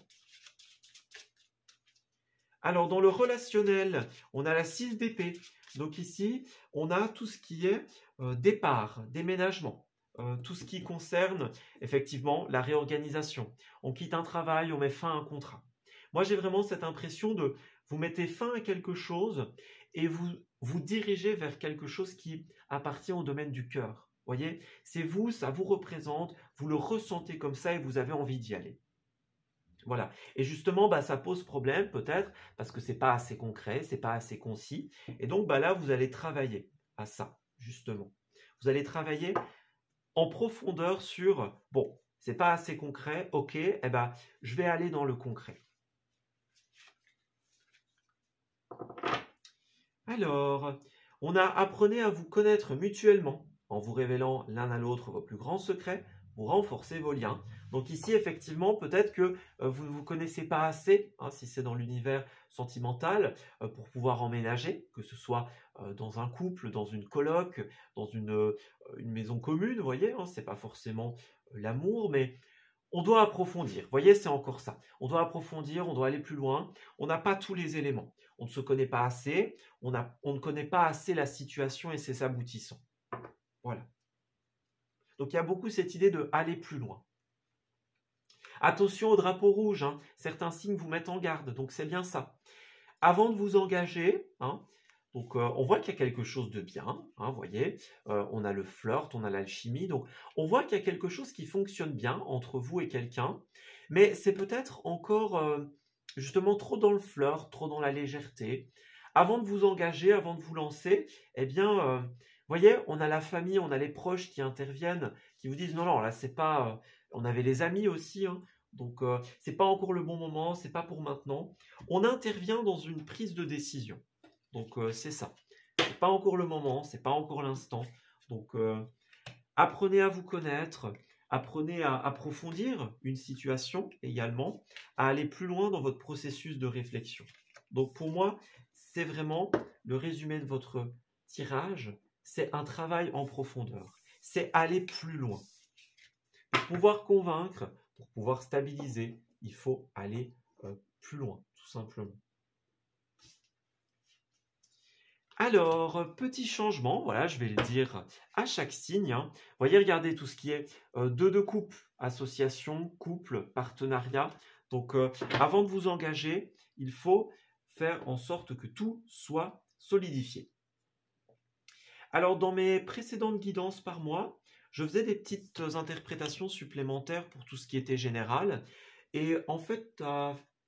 A: Alors, dans le relationnel, on a la 6 d'épée. Donc ici, on a tout ce qui est départ, déménagement, tout ce qui concerne effectivement la réorganisation. On quitte un travail, on met fin à un contrat. Moi, j'ai vraiment cette impression de vous mettez fin à quelque chose et vous dirigez vers quelque chose qui appartient au domaine du cœur. Vous voyez, c'est vous, ça vous représente, vous le ressentez comme ça et vous avez envie d'y aller. Voilà. Et justement, bah, ça pose problème peut-être parce que c'est pas assez concret, c'est pas assez concis. Et donc, bah, là, vous allez travailler à ça, justement. Vous allez travailler en profondeur sur, bon, c'est pas assez concret, ok, eh ben, je vais aller dans le concret. Alors, on a apprenez à vous connaître mutuellement en vous révélant l'un à l'autre vos plus grands secrets, vous renforcez vos liens. Donc ici, effectivement, peut-être que vous ne vous connaissez pas assez, hein, si c'est dans l'univers sentimental, pour pouvoir emménager, que ce soit dans un couple, dans une coloc, dans une maison commune, vous voyez, hein, c'est pas forcément l'amour, mais on doit approfondir. Vous voyez, c'est encore ça. On doit approfondir, on doit aller plus loin. On n'a pas tous les éléments. On ne se connaît pas assez. On ne connaît pas assez la situation et ses aboutissants. Voilà. Donc il y a beaucoup cette idée de aller plus loin. Attention au drapeau rouge. Hein. Certains signes vous mettent en garde. Donc c'est bien ça. Avant de vous engager, hein, donc on voit qu'il y a quelque chose de bien, hein, vous voyez, on a le flirt, on a l'alchimie, donc on voit qu'il y a quelque chose qui fonctionne bien entre vous et quelqu'un, mais c'est peut-être encore justement trop dans le flirt, trop dans la légèreté. Avant de vous engager, avant de vous lancer, eh bien, vous voyez, on a la famille, on a les proches qui interviennent, qui vous disent non, non, là c'est pas... on avait les amis aussi, hein, donc c'est pas encore le bon moment, c'est pas pour maintenant. On intervient dans une prise de décision. Donc c'est ça. C'est pas encore le moment, c'est pas encore l'instant. Donc apprenez à vous connaître, apprenez à approfondir une situation également, à aller plus loin dans votre processus de réflexion. Donc pour moi, c'est vraiment le résumé de votre tirage, c'est un travail en profondeur. C'est aller plus loin. Pour pouvoir convaincre, pour pouvoir stabiliser, il faut aller plus loin, tout simplement. Alors, petit changement, voilà, je vais le dire à chaque signe. Hein. Vous voyez, regardez tout ce qui est 2 de couple, association, couple, partenariat. Donc, avant de vous engager, il faut faire en sorte que tout soit solidifié. Alors, dans mes précédentes guidances par mois, je faisais des petites interprétations supplémentaires pour tout ce qui était général. Et en fait,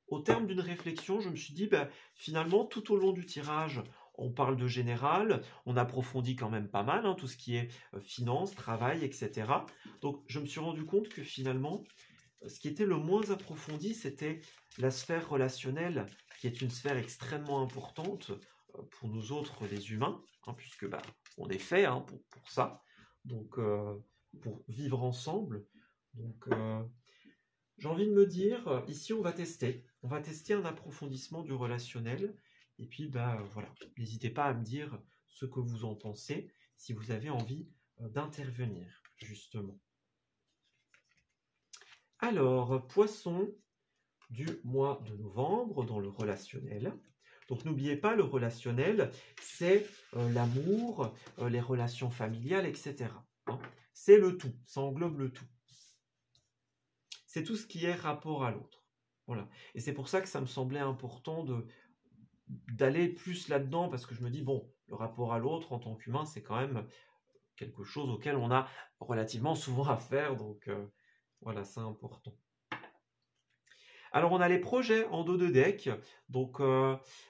A: au terme d'une réflexion, je me suis dit, ben, finalement, tout au long du tirage, on parle de général, on approfondit quand même pas mal, hein, tout ce qui est finance, travail, etc. Donc, je me suis rendu compte que finalement, ce qui était le moins approfondi, c'était la sphère relationnelle, qui est une sphère extrêmement importante pour nous autres, les humains, hein, puisque bah, on est fait hein, pour ça, donc pour vivre ensemble. Donc, j'ai envie de me dire, ici, on va tester un approfondissement du relationnel. Et puis, bah, voilà, n'hésitez pas à me dire ce que vous en pensez, si vous avez envie d'intervenir, justement. Alors, poisson du mois de novembre dans le relationnel. Donc, n'oubliez pas, le relationnel, c'est l'amour, les relations familiales, etc. Hein. C'est le tout, ça englobe le tout. C'est tout ce qui est rapport à l'autre. Voilà. Et c'est pour ça que ça me semblait important d'aller plus là-dedans, parce que je me dis, bon, le rapport à l'autre en tant qu'humain, c'est quand même quelque chose auquel on a relativement souvent affaire, donc voilà, c'est important. Alors, on a les projets en dos de deck, donc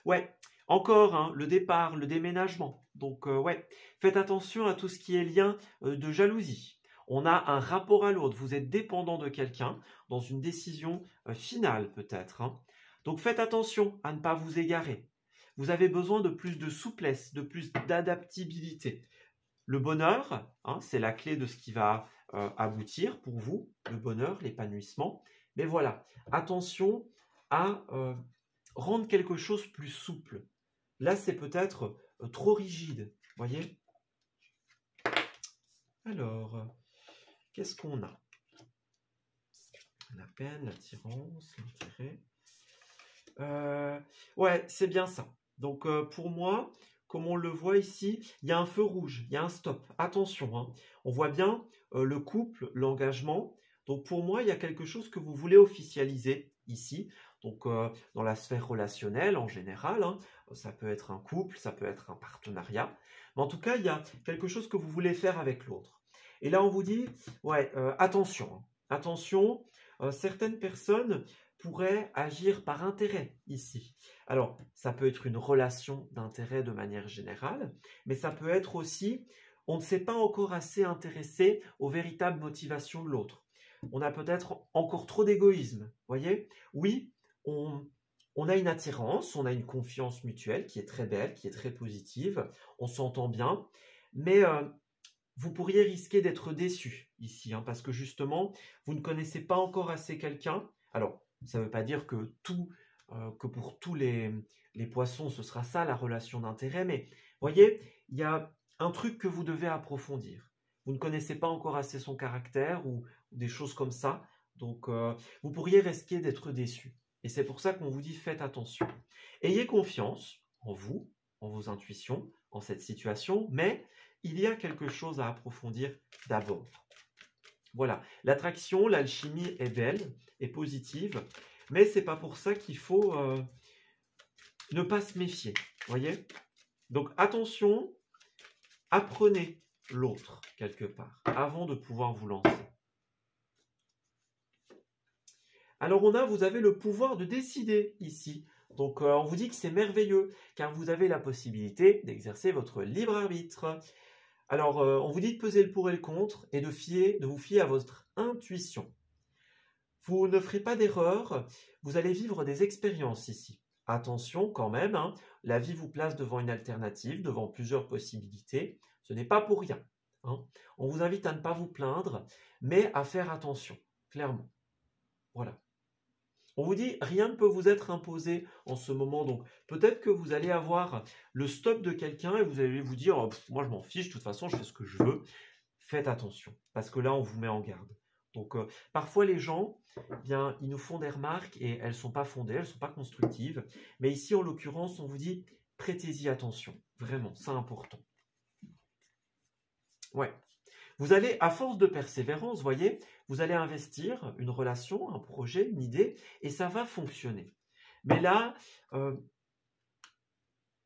A: ouais, encore, hein, le départ, le déménagement, donc ouais, faites attention à tout ce qui est lien de jalousie. On a un rapport à l'autre, vous êtes dépendant de quelqu'un dans une décision finale peut-être. Hein. Donc faites attention à ne pas vous égarer. Vous avez besoin de plus de souplesse, de plus d'adaptabilité. Le bonheur, hein, c'est la clé de ce qui va aboutir pour vous, le bonheur, l'épanouissement. Mais voilà, attention à rendre quelque chose plus souple. Là, c'est peut-être trop rigide, voyez. Alors, qu'est-ce qu'on a? La peine, l'attirance, l'intérêt. Ouais, c'est bien ça. Donc, pour moi, comme on le voit ici, il y a un feu rouge, il y a un stop. Attention, hein. On voit bien le couple, l'engagement. Donc, pour moi, il y a quelque chose que vous voulez officialiser ici. Donc, dans la sphère relationnelle en général, hein, ça peut être un couple, ça peut être un partenariat. Mais en tout cas, il y a quelque chose que vous voulez faire avec l'autre. Et là, on vous dit, ouais, attention, hein. Attention, certaines personnes pourrait agir par intérêt ici. Alors, ça peut être une relation d'intérêt de manière générale, mais ça peut être aussi, on ne s'est pas encore assez intéressé aux véritables motivations de l'autre. On a peut-être encore trop d'égoïsme, voyez? Oui, on a une attirance, on a une confiance mutuelle qui est très belle, qui est très positive, on s'entend bien, mais vous pourriez risquer d'être déçu ici, hein, parce que justement, vous ne connaissez pas encore assez quelqu'un. Alors, ça ne veut pas dire que pour tous les poissons, ce sera ça la relation d'intérêt, mais voyez, il y a un truc que vous devez approfondir. Vous ne connaissez pas encore assez son caractère ou des choses comme ça, donc vous pourriez risquer d'être déçu. Et c'est pour ça qu'on vous dit faites attention. Ayez confiance en vous, en vos intuitions, en cette situation, mais il y a quelque chose à approfondir d'abord. Voilà, l'attraction, l'alchimie est belle, est positive, mais c'est pas pour ça qu'il faut ne pas se méfier, voyez? Donc attention, apprenez l'autre quelque part avant de pouvoir vous lancer. Alors vous avez le pouvoir de décider ici. Donc on vous dit que c'est merveilleux car vous avez la possibilité d'exercer votre libre arbitre. Alors on vous dit de peser le pour et le contre et de vous fier à votre intuition. Vous ne ferez pas d'erreur, vous allez vivre des expériences ici. Attention quand même, hein, la vie vous place devant une alternative, devant plusieurs possibilités. Ce n'est pas pour rien. Hein. On vous invite à ne pas vous plaindre, mais à faire attention, clairement. Voilà. On vous dit, rien ne peut vous être imposé en ce moment. Donc, peut-être que vous allez avoir le stop de quelqu'un et vous allez vous dire, oh, moi je m'en fiche, de toute façon, je fais ce que je veux. Faites attention, parce que là, on vous met en garde. Donc, parfois, les gens, eh bien, ils nous font des remarques et elles ne sont pas fondées, elles ne sont pas constructives. Mais ici, en l'occurrence, on vous dit, prêtez-y attention. Vraiment, c'est important. Ouais. Vous allez, à force de persévérance, voyez, vous allez investir une relation, un projet, une idée, et ça va fonctionner. Mais là, il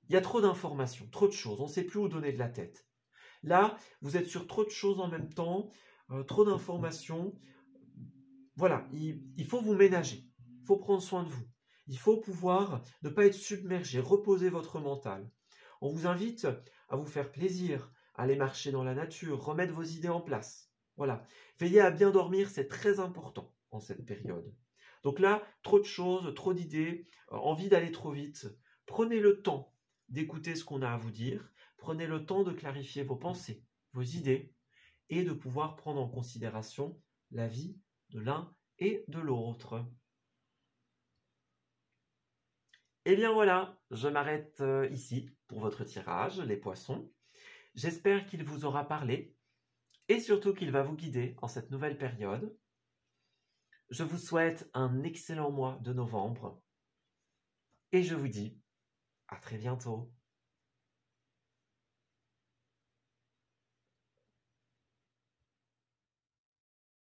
A: y a trop d'informations, trop de choses, on ne sait plus où donner de la tête. Là, vous êtes sur trop de choses en même temps, trop d'informations. Voilà, il faut vous ménager, il faut prendre soin de vous. Il faut pouvoir ne pas être submergé, reposer votre mental. On vous invite à vous faire plaisir, à aller marcher dans la nature, remettre vos idées en place. Voilà, veillez à bien dormir, c'est très important en cette période. Donc là, trop de choses, trop d'idées, envie d'aller trop vite. Prenez le temps d'écouter ce qu'on a à vous dire, prenez le temps de clarifier vos pensées, vos idées, et de pouvoir prendre en considération la vie de l'un et de l'autre. Et bien voilà, je m'arrête ici pour votre tirage, les poissons. J'espère qu'il vous aura parlé et surtout qu'il va vous guider en cette nouvelle période. Je vous souhaite un excellent mois de novembre et je vous dis à très bientôt.